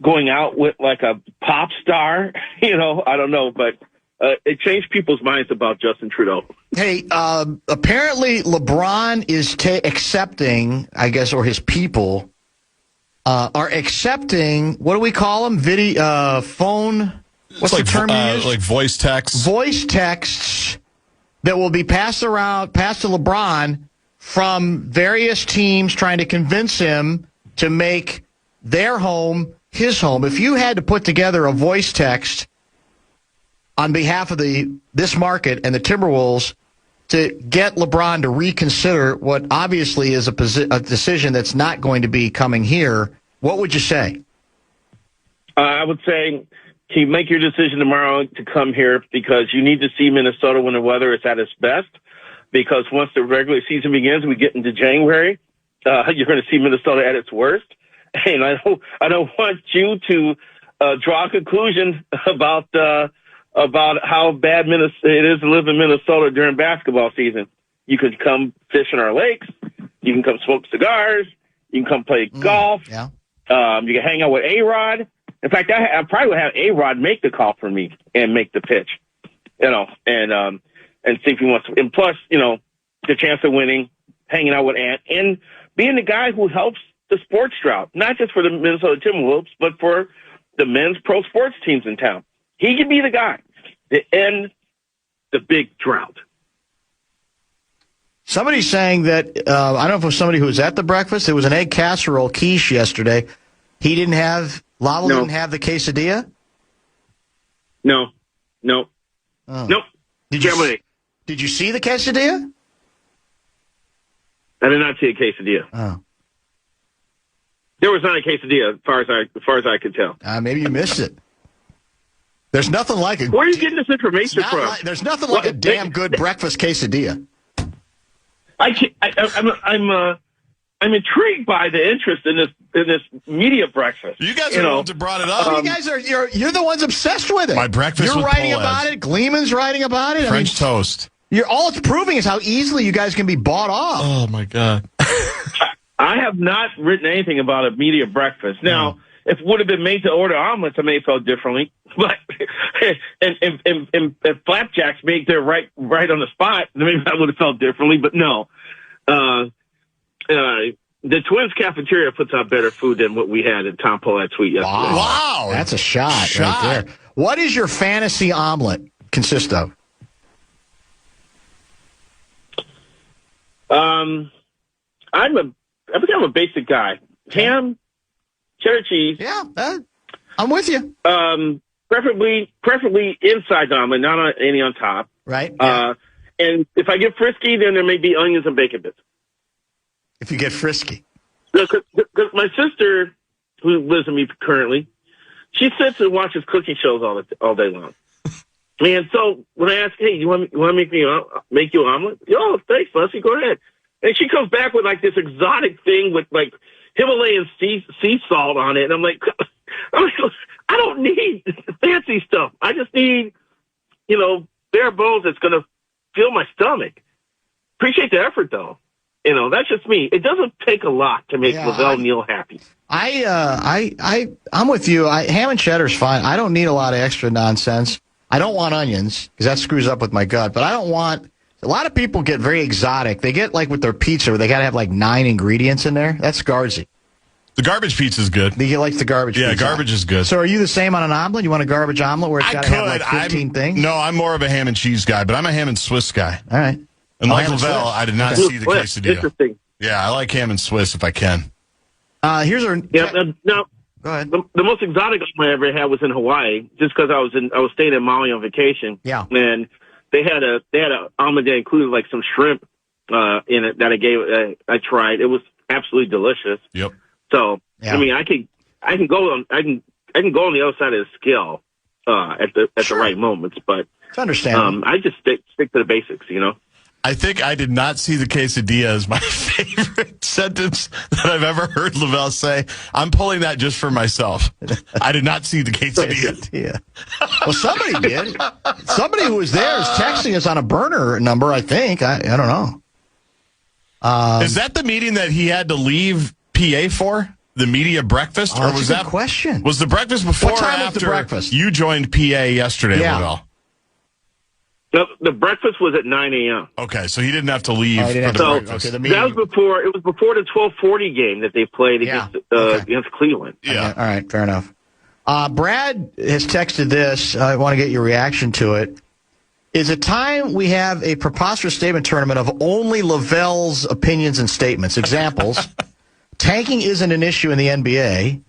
[SPEAKER 8] going out with like a pop star. I don't know, but it changed people's minds about Justin Trudeau.
[SPEAKER 3] Hey, apparently LeBron is accepting, I guess, or his people are accepting, what do we call them? Phone. What's the term you use?
[SPEAKER 4] Like voice texts.
[SPEAKER 3] Voice texts that will be passed to LeBron from various teams trying to convince him to make their home his home. If you had to put together a voice text on behalf of this market and the Timberwolves to get LeBron to reconsider what obviously is a decision that's not going to be coming here, what would you say?
[SPEAKER 8] I would say, can you make your decision tomorrow to come here because you need to see Minnesota when the weather is at its best? Because once the regular season begins, we get into January, you're going to see Minnesota at its worst. And I don't want you to draw a conclusion about how bad it is to live in Minnesota during basketball season. You could come fish in our lakes. You can come smoke cigars. You can come play golf.
[SPEAKER 3] Yeah.
[SPEAKER 8] You can hang out with A-Rod. In fact, I probably would have A-Rod make the call for me and make the pitch, and see if he wants to. And plus, the chance of winning, hanging out with Ant, and being the guy who helps the sports drought, not just for the Minnesota Timberwolves, but for the men's pro sports teams in town. He could be the guy to end the big drought.
[SPEAKER 3] Somebody's saying that, I don't know if it was somebody who was at the breakfast, it was an egg casserole quiche yesterday. Lavelle didn't have the quesadilla?
[SPEAKER 8] No.
[SPEAKER 3] Oh.
[SPEAKER 8] Nope.
[SPEAKER 3] Did you see the quesadilla?
[SPEAKER 8] I did not see a quesadilla.
[SPEAKER 3] Oh.
[SPEAKER 8] There was not a quesadilla, as far as I could tell.
[SPEAKER 3] Maybe you missed it. There's nothing like it.
[SPEAKER 8] Where are you getting this information from?
[SPEAKER 3] There's nothing like a damn good breakfast quesadilla.
[SPEAKER 8] I'm intrigued by the interest in this media breakfast.
[SPEAKER 4] You guys are the ones that brought it up.
[SPEAKER 3] You guys you're the ones obsessed with it.
[SPEAKER 4] My breakfast.
[SPEAKER 3] You're
[SPEAKER 4] with
[SPEAKER 3] writing
[SPEAKER 4] Pohlad.
[SPEAKER 3] about it. Gleeman's writing about it.
[SPEAKER 4] French toast.
[SPEAKER 3] All it's proving is how easily you guys can be bought off.
[SPEAKER 4] Oh my God.
[SPEAKER 8] I have not written anything about a media breakfast. Now, if it would have been made to order omelets, I may have felt differently. But and flapjacks made there right on the spot, maybe I would have felt differently. But no. The Twins cafeteria puts out better food than what we had at Tom Pohlad Suite yesterday.
[SPEAKER 3] Wow. That's a shot right there. What does your fantasy omelet consist of?
[SPEAKER 8] I think I'm a basic guy. Ham, cheddar cheese.
[SPEAKER 3] Yeah, I'm with you.
[SPEAKER 8] Preferably inside the omelet, not any on top.
[SPEAKER 3] Right. Yeah.
[SPEAKER 8] And if I get frisky, then there may be onions and bacon bits.
[SPEAKER 3] If you get frisky.
[SPEAKER 8] Because my sister, who lives with me currently, she sits and watches cooking shows all day long. And so when I ask, hey, you want to make you an omelet? Oh, thanks, Leslie. Go ahead. And she comes back with like this exotic thing with like Himalayan sea salt on it. And I'm like, I don't need fancy stuff. I just need, bare bones that's going to fill my stomach. Appreciate the effort, though. That's just me. It doesn't take a lot to make Lavelle Neal happy.
[SPEAKER 3] I'm with you. Ham and cheddar's fine. I don't need a lot of extra nonsense. I don't want onions because that screws up with my gut. But I don't want. A lot of people get very exotic. They get like with their pizza, where they got to have like 9 ingredients in there. That's Gaardsy.
[SPEAKER 4] The garbage pizza is good.
[SPEAKER 3] You like the garbage pizza?
[SPEAKER 4] Yeah, garbage is good.
[SPEAKER 3] So are you the same on an omelet? You want a garbage omelet where it's got to have like 15 things?
[SPEAKER 4] No, I'm more of a ham and cheese guy, but I'm a ham and Swiss guy.
[SPEAKER 3] All right.
[SPEAKER 4] And like Lavelle, I did not see the quesadilla.
[SPEAKER 8] Interesting.
[SPEAKER 4] Yeah, I like ham and Swiss if I can.
[SPEAKER 3] Here's our...
[SPEAKER 8] Now,
[SPEAKER 3] go ahead.
[SPEAKER 8] The most exotic omelet I ever had was in Hawaii, just because I was staying in Maui on vacation.
[SPEAKER 3] Yeah.
[SPEAKER 8] And they had an omelet that included like some shrimp in it that I tried. It was absolutely delicious.
[SPEAKER 4] Yep.
[SPEAKER 8] So I mean, I can go on the other side of the scale at the right moments, but
[SPEAKER 3] it's understandable.
[SPEAKER 8] I just stick to the basics,
[SPEAKER 4] I think I did not see the quesadilla as my favorite sentence that I've ever heard Lavelle say. I'm pulling that just for myself. I did not see the quesadilla.
[SPEAKER 3] Yeah. Well, somebody did. Somebody who was there is texting us on a burner number, I think. I don't know.
[SPEAKER 4] Is that the meeting that he had to leave PA for? The media breakfast?
[SPEAKER 3] Or was that question?
[SPEAKER 4] Was the breakfast before
[SPEAKER 3] what time
[SPEAKER 4] or after
[SPEAKER 3] was the breakfast?
[SPEAKER 4] You joined PA yesterday, Lavelle?
[SPEAKER 8] The breakfast was at 9 a.m.
[SPEAKER 4] Okay, so he didn't have to leave for the breakfast.
[SPEAKER 3] Okay,
[SPEAKER 8] that was before. It was before the 12:40 game that they played against Cleveland.
[SPEAKER 3] Yeah. All right, fair enough. Brad has texted this. I want to get your reaction to it. Is it time we have a preposterous statement tournament of only Lavelle's opinions and statements? Examples: tanking isn't an issue in the NBA.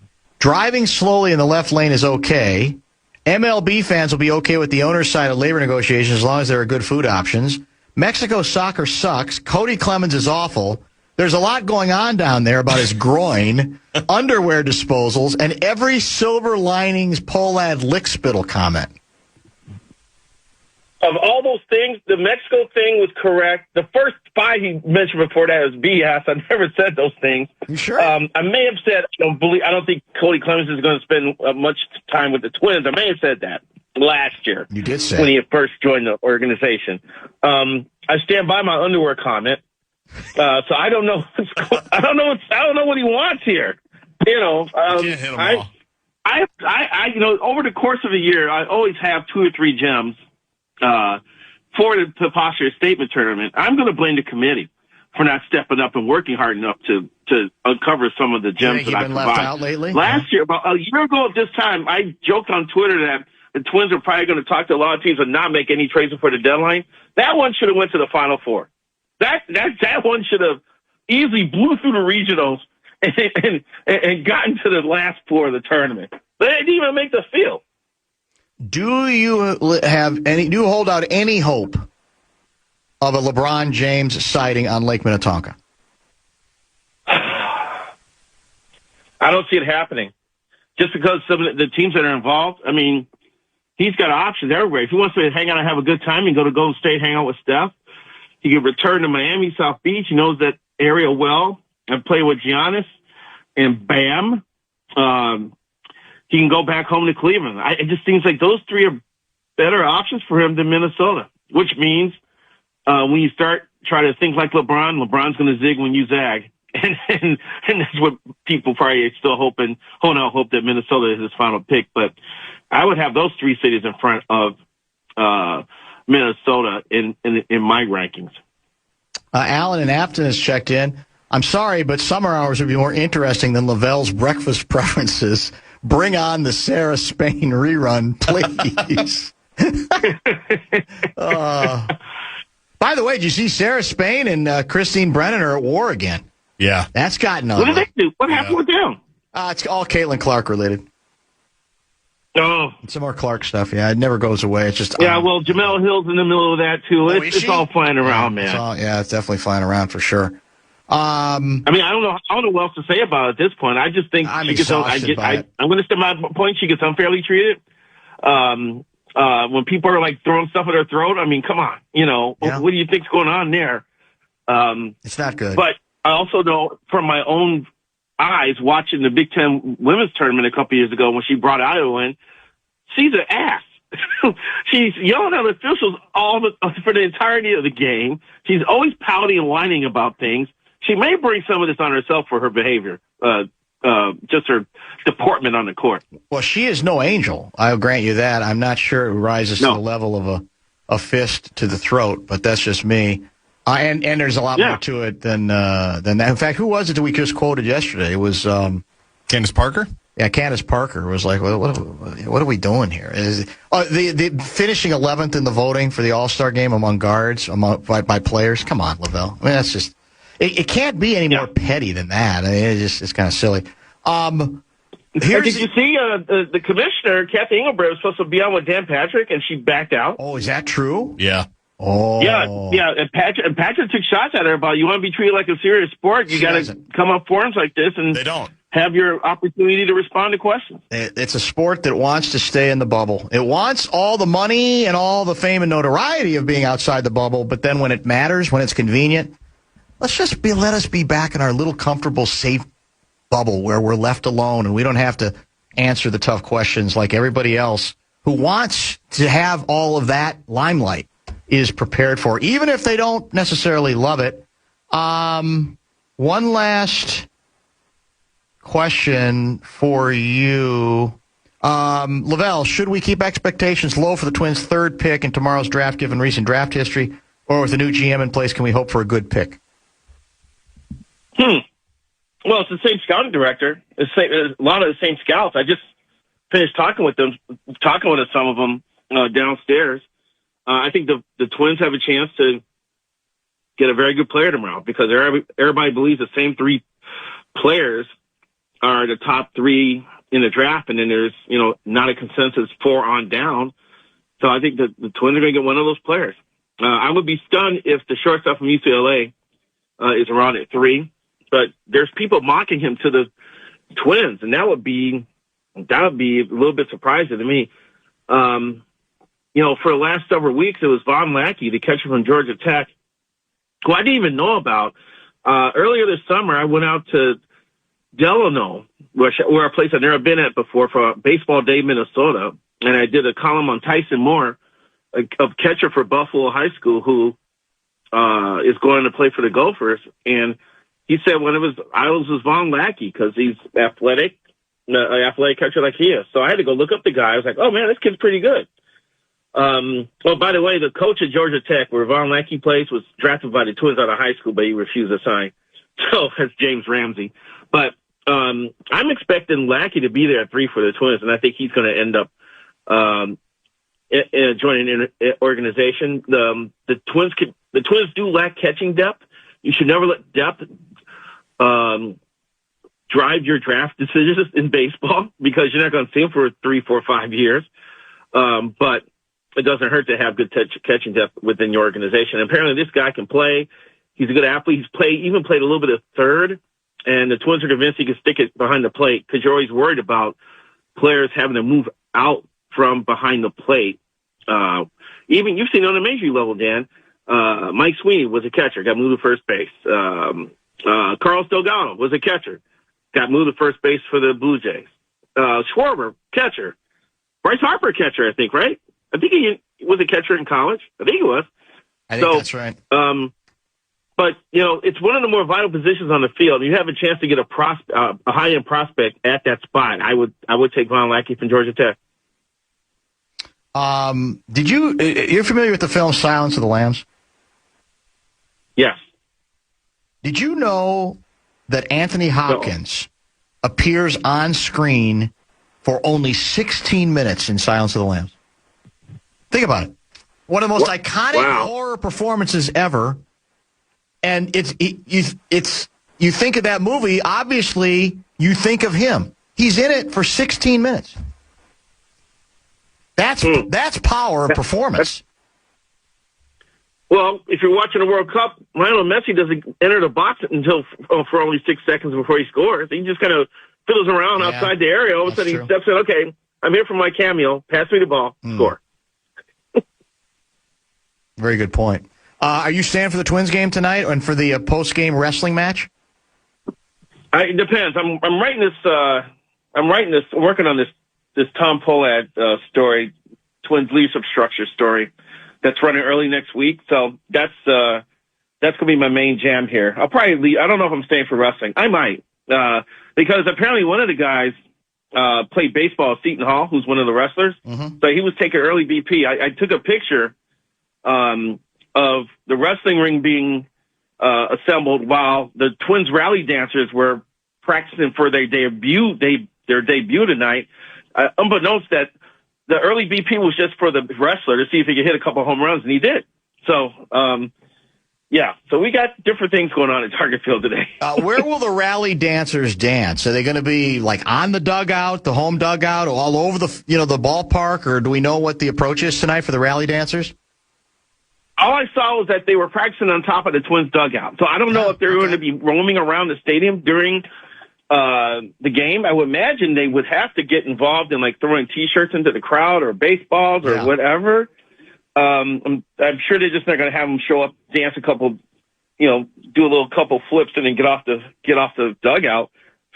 [SPEAKER 3] Driving slowly in the left lane is okay. MLB fans will be okay with the owner's side of labor negotiations as long as there are good food options. Mexico soccer sucks. Cody Clemens is awful. There's a lot going on down there about his groin, underwear disposals, and every silver linings Pohlad lick spittle comment.
[SPEAKER 8] Of all those things, the Mexico thing was correct. The first 5 he mentioned before that was BS. I never said those things.
[SPEAKER 3] You sure?
[SPEAKER 8] I may have said I don't think Cody Clemens is going to spend much time with the Twins. I may have said that last year.
[SPEAKER 3] You did say
[SPEAKER 8] when he first joined the organization. I stand by my underwear comment. So I don't know. I don't know what he wants here. You know,
[SPEAKER 4] can't hit them all.
[SPEAKER 8] I over the course of a year, I always have 2 or 3 gems for the preposterous statement tournament. I'm going to blame the committee for not stepping up and working hard enough to uncover some of the gems that I provide.
[SPEAKER 3] Left out lately?
[SPEAKER 8] Last year, about a year ago at this time, I joked on Twitter that the Twins are probably going to talk to a lot of teams and not make any trades before the deadline. That one should have went to the Final Four. That one should have easily blew through the regionals and gotten to the last 4 of the tournament. They didn't even make the field.
[SPEAKER 3] Do you hold out any hope of a LeBron James sighting on Lake Minnetonka?
[SPEAKER 8] I don't see it happening. Just because some of the teams that are involved, I mean, he's got options everywhere. If he wants to hang out and have a good time and go to Golden State, hang out with Steph, he can return to Miami, South Beach. He knows that area well and play with Giannis and Bam. He can go back home to Cleveland. It just seems like those 3 are better options for him than Minnesota, which means when you start trying to think like LeBron's going to zig when you zag. And that's what people probably are still hope that Minnesota is his final pick. But I would have those 3 cities in front of Minnesota in my rankings.
[SPEAKER 3] Alan in Afton has checked in. I'm sorry, but summer hours would be more interesting than Lavelle's breakfast preferences. Bring on the Sarah Spain rerun, please. By the way, did you see Sarah Spain and Christine Brennan are at war again?
[SPEAKER 4] Yeah.
[SPEAKER 3] That's gotten ugly.
[SPEAKER 8] What did they do? What happened with them?
[SPEAKER 3] It's all Caitlin Clark related.
[SPEAKER 8] Oh.
[SPEAKER 3] Some more Clark stuff, yeah. It never goes away. It's just
[SPEAKER 8] well, Jamel Hill's in the middle of that, too. It's all flying around, man.
[SPEAKER 3] It's definitely flying around for sure.
[SPEAKER 8] I mean, I don't know what else to say about it at this point. I just think
[SPEAKER 3] I'm
[SPEAKER 8] she gets. I'm going to say my point. She gets unfairly treated. When people are like throwing stuff at her throat, I mean, come on, what do you think's going on there?
[SPEAKER 3] It's not good.
[SPEAKER 8] But I also know from my own eyes watching the Big Ten women's tournament a couple years ago when she brought Iowa in, she's an ass. She's yelling at officials for the entirety of the game. She's always pouting and whining about things. She may bring some of this on herself for her behavior, just her deportment on the court.
[SPEAKER 3] Well, she is no angel. I'll grant you that. I'm not sure it rises to the level of a fist to the throat, but that's just me. And there's a lot more to it than that. In fact, who was it that we just quoted yesterday? It was
[SPEAKER 4] Candace Parker?
[SPEAKER 3] Yeah, Candace Parker was like, what are we doing here? The finishing 11th in the voting for the All-Star game among guards, by players? Come on, Lavelle. I mean, that's just... It can't be any more petty than that. I mean, it's kind of silly.
[SPEAKER 8] Did you see the commissioner, Kathy Engelbrecht, was supposed to be on with Dan Patrick, and she backed out?
[SPEAKER 3] Oh, is that true?
[SPEAKER 4] Yeah.
[SPEAKER 3] Oh.
[SPEAKER 8] Yeah. And Patrick took shots at her about, you want to be treated like a serious sport, you got to come up forums like this and
[SPEAKER 4] they don't
[SPEAKER 8] have your opportunity to respond to questions.
[SPEAKER 3] It's a sport that wants to stay in the bubble. It wants all the money and all the fame and notoriety of being outside the bubble, but then when it matters, when it's convenient, let us be back in our little comfortable, safe bubble where we're left alone and we don't have to answer the tough questions like everybody else who wants to have all of that limelight is prepared for, even if they don't necessarily love it. One last question for you. Lavelle, should we keep expectations low for the Twins' 3rd pick in tomorrow's draft given recent draft history, or with the new GM in place, can we hope for a good pick?
[SPEAKER 8] Well, it's the same scouting director. A lot of the same scouts. I just finished talking with some of them downstairs. I think the Twins have a chance to get a very good player tomorrow because everybody believes the same 3 players are the top 3 in the draft, and then there's, not a consensus 4 on down. So I think that the Twins are going to get one of those players. I would be stunned if the shortstop from UCLA is around at 3, but there's people mocking him to the Twins, and that would be a little bit surprising to me. For the last several weeks, it was Von Lackey, the catcher from Georgia Tech, who I didn't even know about. Earlier this summer, I went out to Delano, where a place I've never been at before, for Baseball Day, Minnesota, and I did a column on Tyson Moore, a catcher for Buffalo High School, who is going to play for the Gophers. And he said I was with Von Lackey because he's athletic catcher like he is. So I had to go look up the guy. I was like, oh, man, this kid's pretty good. By the way, the coach at Georgia Tech, where Von Lackey plays, was drafted by the Twins out of high school, but he refused to sign. So that's James Ramsey. But I'm expecting Lackey to be there at 3 for the Twins, and I think he's going to end up joining an organization. The Twins do lack catching depth. You should never let depth drive your draft decisions in baseball, because you're not going to see them for 3, 4, 5 years. But it doesn't hurt to have good catching depth within your organization. And apparently this guy can play. He's a good athlete. He's even played a little bit of third, and the Twins are convinced he can stick it behind the plate, because you're always worried about players having to move out from behind the plate. Even you've seen on the major league level, Dan, Mike Sweeney was a catcher, got moved to first base. Carlos Delgado was a catcher, got moved to first base for the Blue Jays. Schwarber, catcher. Bryce Harper, catcher, I think, right? I think he was a catcher in college. I think he was.
[SPEAKER 3] I think that's right.
[SPEAKER 8] But, it's one of the more vital positions on the field. You have a chance to get a high-end prospect at that spot. I would take Von Lackey from Georgia Tech.
[SPEAKER 3] You're familiar with the film Silence of the Lambs?
[SPEAKER 8] Yes.
[SPEAKER 3] Did you know that Anthony Hopkins appears on screen for only 16 minutes in Silence of the Lambs? Think about it. One of the most iconic horror performances ever. And you think of that movie, obviously you think of him. He's in it for 16 minutes. That's power of performance.
[SPEAKER 8] Well, if you're watching the World Cup, Lionel Messi doesn't enter the box until for only 6 seconds before he scores. He just kind of fiddles around outside the area. All of a sudden he steps in, okay, I'm here for my cameo. Pass me the ball. Score.
[SPEAKER 3] Very good point. Are you staying for the Twins game tonight and for the post-game wrestling match?
[SPEAKER 8] It depends. I'm writing this. Working on this Tom Pohlad story, Twins leadership structure story, that's running early next week. So that's gonna be my main jam here. I'll probably leave. I don't know if I'm staying for wrestling. I might, because apparently one of the guys played baseball at Seton Hall, who's one of the wrestlers. Mm-hmm. So he was taking early BP. I took a picture of the wrestling ring being assembled while the Twins rally dancers were practicing for their debut tonight. Unbeknownst that the early BP was just for the wrestler to see if he could hit a couple home runs, and he did. So, so we got different things going on at Target Field today.
[SPEAKER 3] Where will the rally dancers dance? Are they going to be like on the dugout, the home dugout, or all over the ballpark, or do we know what the approach is tonight for the rally dancers?
[SPEAKER 8] All I saw was that they were practicing on top of the Twins dugout. So I don't know if they're going to be roaming around the stadium during the game. I would imagine they would have to get involved in like throwing T-shirts into the crowd or baseballs or whatever. I'm sure they're just not going to have them show up, dance a couple, do a little couple flips and then get off the dugout.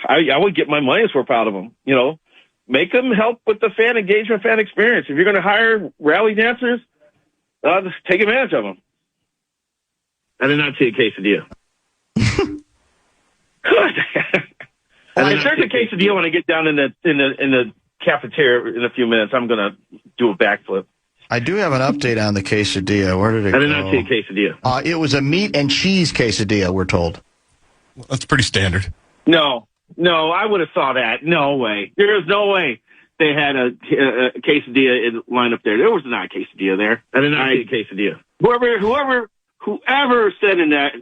[SPEAKER 8] I would get my money's worth out of them. Make them help with the fan engagement, fan experience. If you're going to hire rally dancers, just take advantage of them. I did not see a quesadilla. And if there's a quesadilla when I get down in the cafeteria in a few minutes, I'm going to do a backflip.
[SPEAKER 3] I do have an update on the quesadilla. Where did it go?
[SPEAKER 8] I did not see a quesadilla.
[SPEAKER 3] It was a meat and cheese quesadilla, we're told.
[SPEAKER 4] Well, that's pretty standard.
[SPEAKER 8] No, I would have saw that. No way. There is no way they had a quesadilla line up there. There was not a quesadilla there. I did not see a quesadilla. Whoever said in that,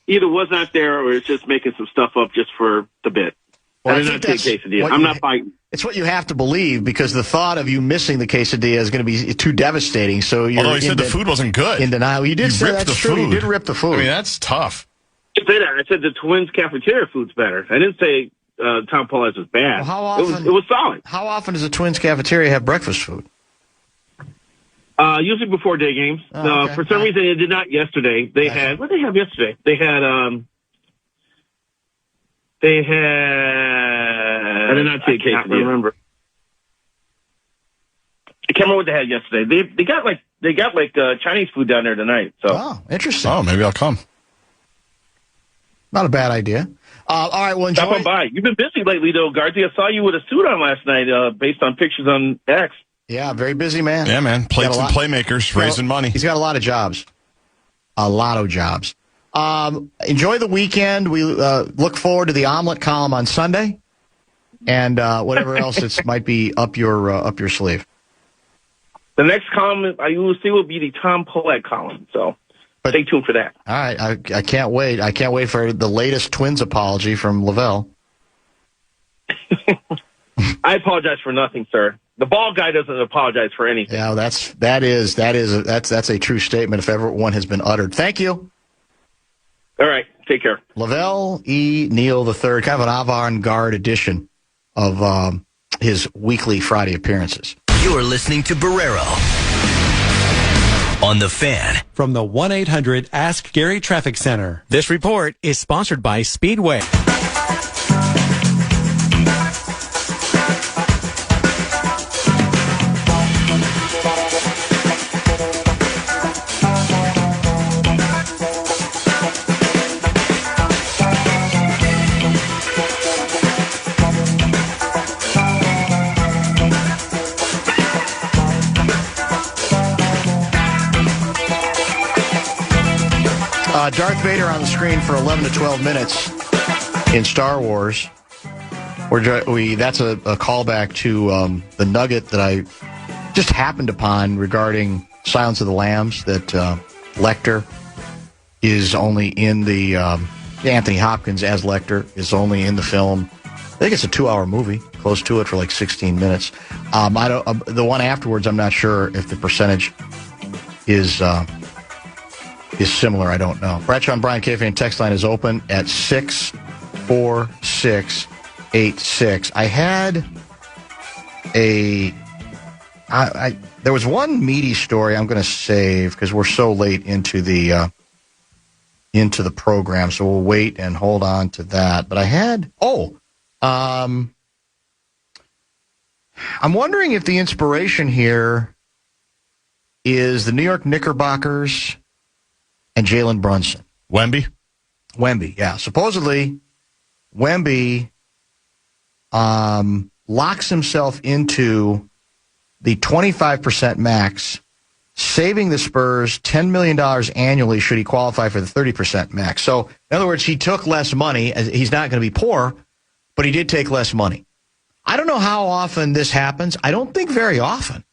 [SPEAKER 8] either was not there or is just making some stuff up just for the bit.
[SPEAKER 3] Well,
[SPEAKER 8] I did not say quesadilla. I'm not fighting.
[SPEAKER 3] It's what you have to believe, because the thought of you missing the quesadilla is going to be too devastating. So you're
[SPEAKER 4] although he said the food wasn't good.
[SPEAKER 3] In denial. You did say that's true. You did rip the food.
[SPEAKER 4] I mean, that's tough.
[SPEAKER 8] I didn't say that. I said the Twins cafeteria food's better. I didn't say Tom Pohlad's was bad.
[SPEAKER 3] Well, how often,
[SPEAKER 8] it was solid.
[SPEAKER 3] How often does the Twins cafeteria have breakfast food?
[SPEAKER 8] Usually before day games. Okay. For some reason, it did not yesterday. They had, what did they have yesterday? They had, I did not say quesadilla. I can't remember. I can't remember what they had yesterday. They got like Chinese food down there tonight. So.
[SPEAKER 3] Oh, interesting.
[SPEAKER 4] Oh, maybe I'll come.
[SPEAKER 3] Not a bad idea. All right, well, enjoy.
[SPEAKER 8] Stop on by. You've been busy lately, though, Gaardsy. I saw you with a suit on last night, based on pictures on X.
[SPEAKER 3] Yeah, very busy man.
[SPEAKER 4] Yeah, man. Plates and playmakers, raising money.
[SPEAKER 3] He's got a lot of jobs. A lot of jobs. Enjoy the weekend. We look forward to the omelet column on Sunday, and whatever else it might be up your sleeve.
[SPEAKER 8] The next column you will see will be the Tom Pohlad column. So stay tuned for that.
[SPEAKER 3] All right, I can't wait. I can't wait for the latest Twins apology from Lavelle.
[SPEAKER 8] I apologize for nothing, sir. The ball guy doesn't apologize for anything.
[SPEAKER 3] Yeah, that's a true statement if ever one has been uttered. Thank you.
[SPEAKER 8] All right, take care.
[SPEAKER 3] Lavelle Neal III, kind of an avant-garde edition of his weekly Friday appearances.
[SPEAKER 1] You're listening to Barrero on The Fan.
[SPEAKER 9] From the 1-800-ASK-GARY Traffic Center. This report is sponsored by Speedway.
[SPEAKER 3] Darth Vader on the screen for 11 to 12 minutes in Star Wars. That's a callback to the nugget that I just happened upon regarding Silence of the Lambs, that Lecter is only in the Anthony Hopkins as Lecter is only in the film. I think it's a 2-hour movie, close to it, for like 16 minutes. The one afterwards, I'm not sure if the percentage is similar. I don't know. Bradshaw and Brian KFAN text line is open at 64686. I had there was one meaty story I'm going to save because we're so late into the program, so we'll wait and hold on to that. But I had I'm wondering if the inspiration here is the New York Knickerbockers and Jalen Brunson.
[SPEAKER 4] Wemby,
[SPEAKER 3] yeah. Supposedly, Wemby locks himself into the 25% max, saving the Spurs $10 million annually should he qualify for the 30% max. So, in other words, he took less money. He's not going to be poor, but he did take less money. I don't know how often this happens. I don't think very often.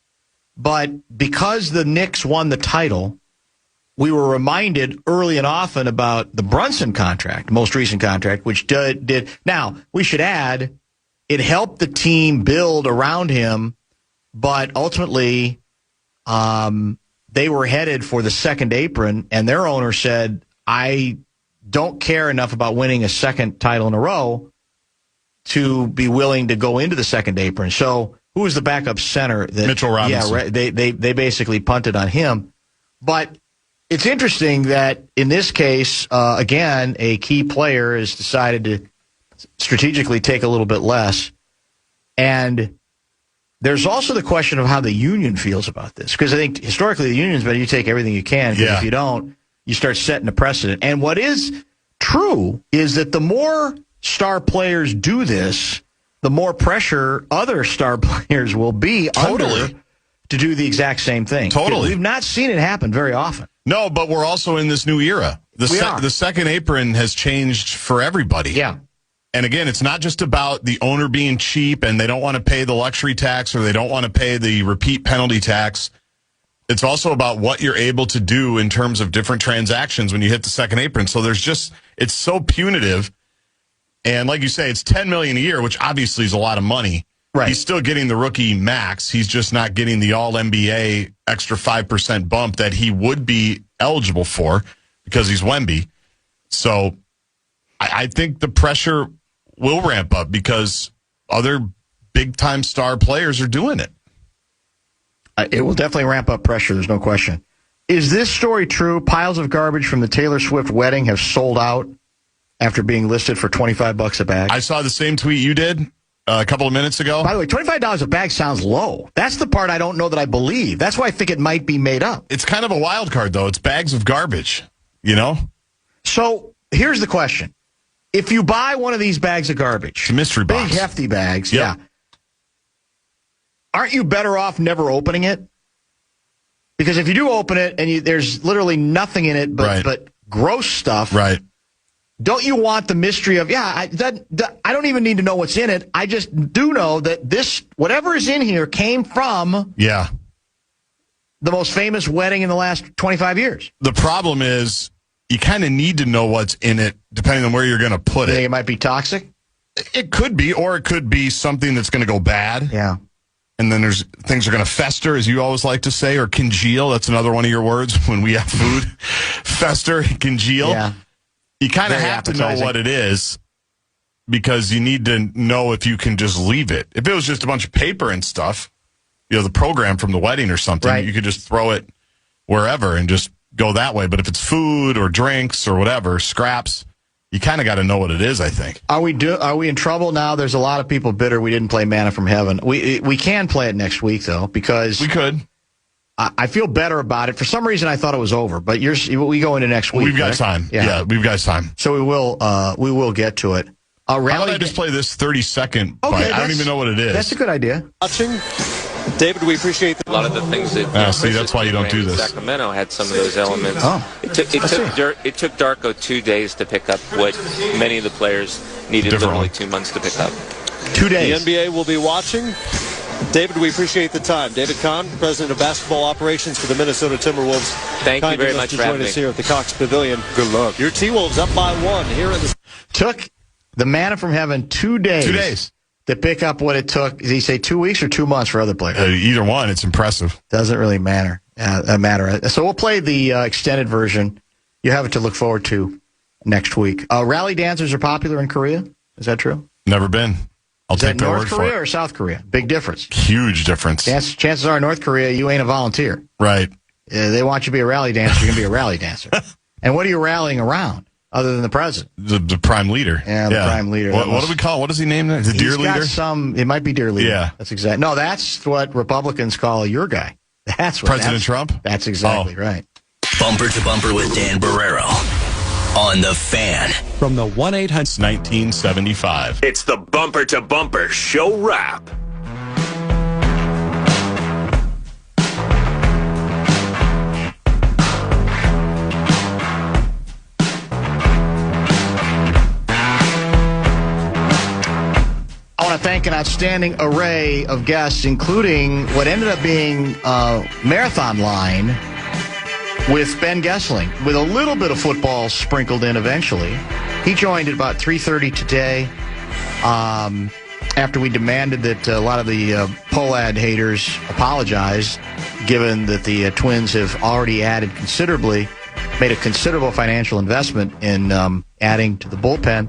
[SPEAKER 3] But because the Knicks won the title, we were reminded early and often about the Brunson contract, most recent contract, which did. Now, we should add, it helped the team build around him, but ultimately they were headed for the second apron, and their owner said, I don't care enough about winning a second title in a row to be willing to go into the second apron. So who was the backup center?
[SPEAKER 4] Mitchell Robinson.
[SPEAKER 3] Yeah, they basically punted on him. But it's interesting that in this case, again, a key player has decided to strategically take a little bit less. And there's also the question of how the union feels about this. Because I think historically the union's been, you take everything you can. Because if you don't, you start setting a precedent. And what is true is that the more star players do this, the more pressure other star players will be under to do the exact same thing.
[SPEAKER 4] Totally.
[SPEAKER 3] We've not seen it happen very often.
[SPEAKER 4] No, but we're also in this new era. The second apron has changed for everybody.
[SPEAKER 3] Yeah.
[SPEAKER 4] And again, it's not just about the owner being cheap and they don't want to pay the luxury tax or they don't want to pay the repeat penalty tax. It's also about what you're able to do in terms of different transactions when you hit the second apron. So it's so punitive. And like you say, it's $10 million a year, which obviously is a lot of money.
[SPEAKER 3] Right.
[SPEAKER 4] He's still getting the rookie max. He's just not getting the All-NBA extra 5% bump that he would be eligible for because he's Wemby. So I think the pressure will ramp up because other big-time star players are doing it.
[SPEAKER 3] It will definitely ramp up pressure. There's no question. Is this story true? Piles of garbage from the Taylor Swift wedding have sold out after being listed for $25 a bag.
[SPEAKER 4] I saw the same tweet you did a couple of minutes ago.
[SPEAKER 3] By the way, $25 a bag sounds low. That's the part I don't know that I believe. That's why I think it might be made up.
[SPEAKER 4] It's kind of a wild card, though. It's bags of garbage, you know?
[SPEAKER 3] So here's the question. If you buy one of these bags of garbage,
[SPEAKER 4] it's a mystery box.
[SPEAKER 3] Big, hefty bags,
[SPEAKER 4] yep.
[SPEAKER 3] Yeah. Aren't you better off never opening it? Because if you do open it and there's literally nothing in it but gross stuff,
[SPEAKER 4] right?
[SPEAKER 3] Don't you want the mystery of, I don't even need to know what's in it. I just do know that this, whatever is in here, came from
[SPEAKER 4] the
[SPEAKER 3] most famous wedding in the last 25 years.
[SPEAKER 4] The problem is you kind of need to know what's in it depending on where you're going to put it.
[SPEAKER 3] You think it might be toxic?
[SPEAKER 4] It could be, or it could be something that's going to go bad.
[SPEAKER 3] Yeah.
[SPEAKER 4] And then there's things are going to fester, as you always like to say, or congeal. That's another one of your words when we have food. Fester, congeal.
[SPEAKER 3] Yeah.
[SPEAKER 4] You kind of have to know what it is because you need to know if you can just leave it. If it was just a bunch of paper and stuff, the program from the wedding or something, you could just throw it wherever and just go that way. But if it's food or drinks or whatever, scraps, you kind of got to know what it is, I think.
[SPEAKER 3] Are we in trouble now? There's a lot of people bitter we didn't play Manna from Heaven. We can play it next week, though, because
[SPEAKER 4] we could.
[SPEAKER 3] I feel better about it. For some reason, I thought it was over, but we go into next week.
[SPEAKER 4] We've got time. Yeah, we've got time.
[SPEAKER 3] So we will get to it.
[SPEAKER 4] How about I just play this 30-second bite? I don't even know what it is.
[SPEAKER 3] That's a good idea.
[SPEAKER 10] Watching. David, we appreciate
[SPEAKER 11] a lot of the things that.
[SPEAKER 4] See, that's why you don't do this.
[SPEAKER 11] Sacramento had some of those elements.
[SPEAKER 3] Oh.
[SPEAKER 11] It took Darko 2 days to pick up what many of the players needed literally 2 months to pick up.
[SPEAKER 3] 2 days.
[SPEAKER 10] The NBA will be watching. David, we appreciate the time. David Kahn, President of Basketball Operations for the Minnesota Timberwolves.
[SPEAKER 11] Thank you very much
[SPEAKER 10] for
[SPEAKER 11] having
[SPEAKER 10] joining
[SPEAKER 11] me.
[SPEAKER 10] us here at the Cox Pavilion. Good luck. Your T-Wolves up by 1 here in the...
[SPEAKER 3] Took the Manna from Heaven 2 days.
[SPEAKER 4] 2 days.
[SPEAKER 3] To pick up what it took. Did he say 2 weeks or 2 months for other players?
[SPEAKER 4] Either one. It's impressive.
[SPEAKER 3] Doesn't really matter. So we'll play the extended version. You have it to look forward to next week. Rally dancers are popular in Korea. Is that true?
[SPEAKER 4] Never been. I'll take their word for it.
[SPEAKER 3] North Korea or South Korea? Big difference.
[SPEAKER 4] Huge difference.
[SPEAKER 3] Chances are, North Korea, you ain't a volunteer.
[SPEAKER 4] Right.
[SPEAKER 3] They want you to be a rally dancer. You're going to be a rally dancer. And what are you rallying around other than the president?
[SPEAKER 4] The prime leader.
[SPEAKER 3] Yeah, the prime leader.
[SPEAKER 4] What do we call it? What does he name that? The deer leader?
[SPEAKER 3] It might be deer leader.
[SPEAKER 4] Yeah.
[SPEAKER 3] That's exactly. No, that's what Republicans call your guy. That's what
[SPEAKER 4] President Trump?
[SPEAKER 3] That's exactly right.
[SPEAKER 1] Bumper to Bumper with Dan Barrero on the Fan.
[SPEAKER 9] From the 1-800-1975.
[SPEAKER 12] It's the Bumper to Bumper Show Wrap.
[SPEAKER 3] I want to thank an outstanding array of guests, including what ended up being a marathon line with Ben Gessling, with a little bit of football sprinkled in eventually. He joined at about 3:30 today after we demanded that a lot of the Pohlad haters apologize, given that the Twins have already made a considerable financial investment in adding to the bullpen,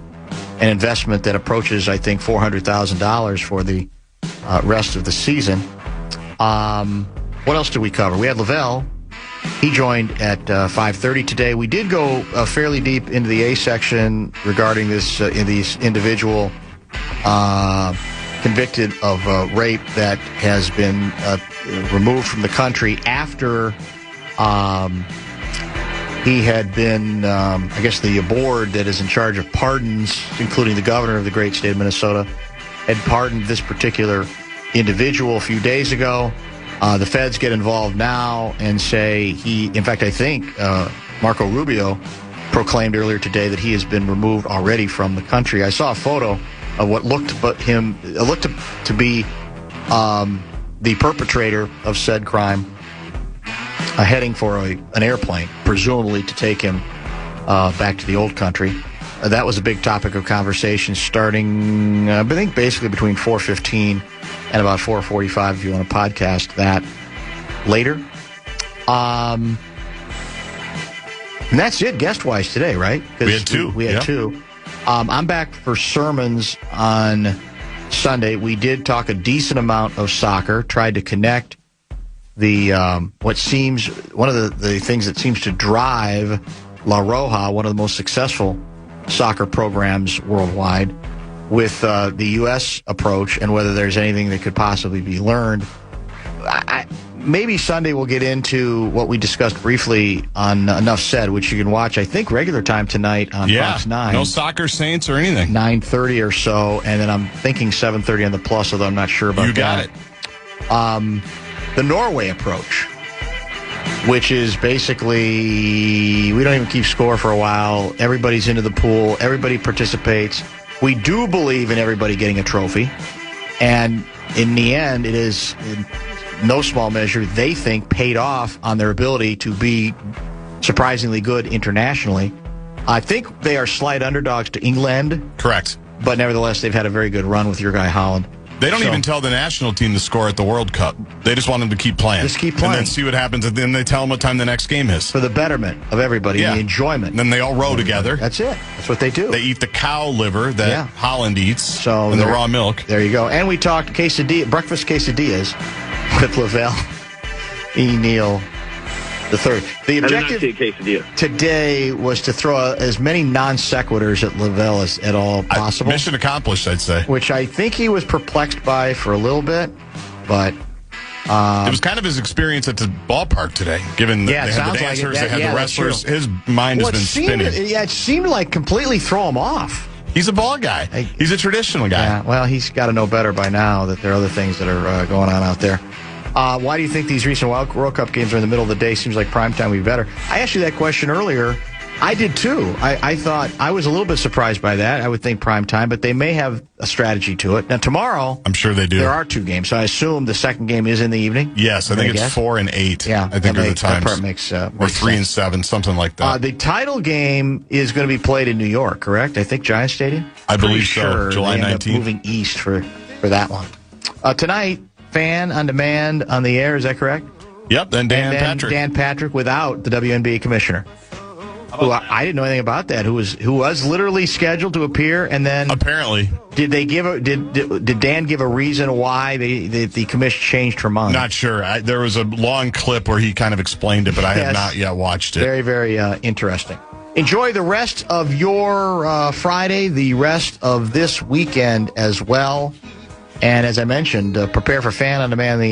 [SPEAKER 3] an investment that approaches, I think, $400,000 for the rest of the season. What else did we cover? We had Lavelle. He joined at 5:30 today. We did go fairly deep into the A section regarding this individual convicted of rape that has been removed from the country after he had been, I guess the board that is in charge of pardons, including the governor of the great state of Minnesota, had pardoned this particular individual a few days ago. The feds get involved now and say in fact, I think Marco Rubio proclaimed earlier today that he has been removed already from the country. I saw a photo of what looked to be the perpetrator of said crime heading for an airplane, presumably to take him back to the old country. that was a big topic of conversation starting, I think, basically between 4:15 and about 4:45 if you want to podcast that later. And that's it guest-wise today, right?
[SPEAKER 4] We had two.
[SPEAKER 3] We had two. I'm back for sermons on Sunday. We did talk a decent amount of soccer, tried to connect the what seems one of the things that seems to drive La Roja, one of the most successful soccer programs worldwide, with the U.S. approach and whether there's anything that could possibly be learned. Maybe Sunday we'll get into what we discussed briefly on Enough Said, which you can watch, I think, regular time tonight on Fox 9.
[SPEAKER 4] No soccer saints or anything.
[SPEAKER 3] 9:30 or so, and then I'm thinking 7:30 on the Plus, although I'm not sure about that.
[SPEAKER 4] You got it.
[SPEAKER 3] The Norway approach, which is basically we don't even keep score for a while. Everybody's into the pool. Everybody participates. We do believe in everybody getting a trophy. And in the end, it is, in no small measure, they think paid off on their ability to be surprisingly good internationally. I think they are slight underdogs to England.
[SPEAKER 4] Correct.
[SPEAKER 3] But nevertheless, they've had a very good run with your guy Holland.
[SPEAKER 4] They don't even tell the national team to score at the World Cup. They just want them to keep playing.
[SPEAKER 3] Just keep playing.
[SPEAKER 4] And then see what happens, and then they tell them what time the next game is.
[SPEAKER 3] For the betterment of everybody, the enjoyment.
[SPEAKER 4] And then they all row together.
[SPEAKER 3] That's it. That's what they do.
[SPEAKER 4] They eat the cow liver that Holland eats and the raw milk.
[SPEAKER 3] There you go. And we talked breakfast quesadillas with Lavelle Neal III. The objective today was to throw as many non sequiturs at Lavelle as at all possible.
[SPEAKER 4] Mission accomplished, I'd say.
[SPEAKER 3] Which I think he was perplexed by for a little bit, but
[SPEAKER 4] it was kind of his experience at the ballpark today. Given that they had the dancers, they had the wrestlers, his mind has been spinning.
[SPEAKER 3] It seemed like completely throw him off.
[SPEAKER 4] He's a ball guy. He's a traditional guy.
[SPEAKER 3] Yeah, well, he's got to know better by now that there are other things that are going on out there. Why do you think these recent World Cup games are in the middle of the day? Seems like prime time would be better. I asked you that question earlier. I did too. I thought I was a little bit surprised by that. I would think prime time, but they may have a strategy to it. Now tomorrow,
[SPEAKER 4] I'm sure they do.
[SPEAKER 3] There are two games, so I assume the second game is in the evening.
[SPEAKER 4] Yes, I think it's 4 and 8.
[SPEAKER 3] Yeah,
[SPEAKER 4] I think are the times.
[SPEAKER 3] That part makes
[SPEAKER 4] or 3 and 7, something like that.
[SPEAKER 3] The title game is going to be played in New York, correct? I think Giant Stadium.
[SPEAKER 4] I believe so. July 19th.
[SPEAKER 3] Moving east for that one tonight. Fan on demand on the air, is that correct?
[SPEAKER 4] Yep, and Dan Patrick.
[SPEAKER 3] Dan Patrick without the WNBA commissioner. Who I didn't know anything about that. Who was literally scheduled to appear, and then
[SPEAKER 4] apparently
[SPEAKER 3] did Dan give a reason why the commission changed her mind?
[SPEAKER 4] Not sure. There was a long clip where he kind of explained it, but I have not yet watched it.
[SPEAKER 3] Very, very interesting. Enjoy the rest of your Friday, the rest of this weekend as well. And as I mentioned, prepare for Fan on Demand.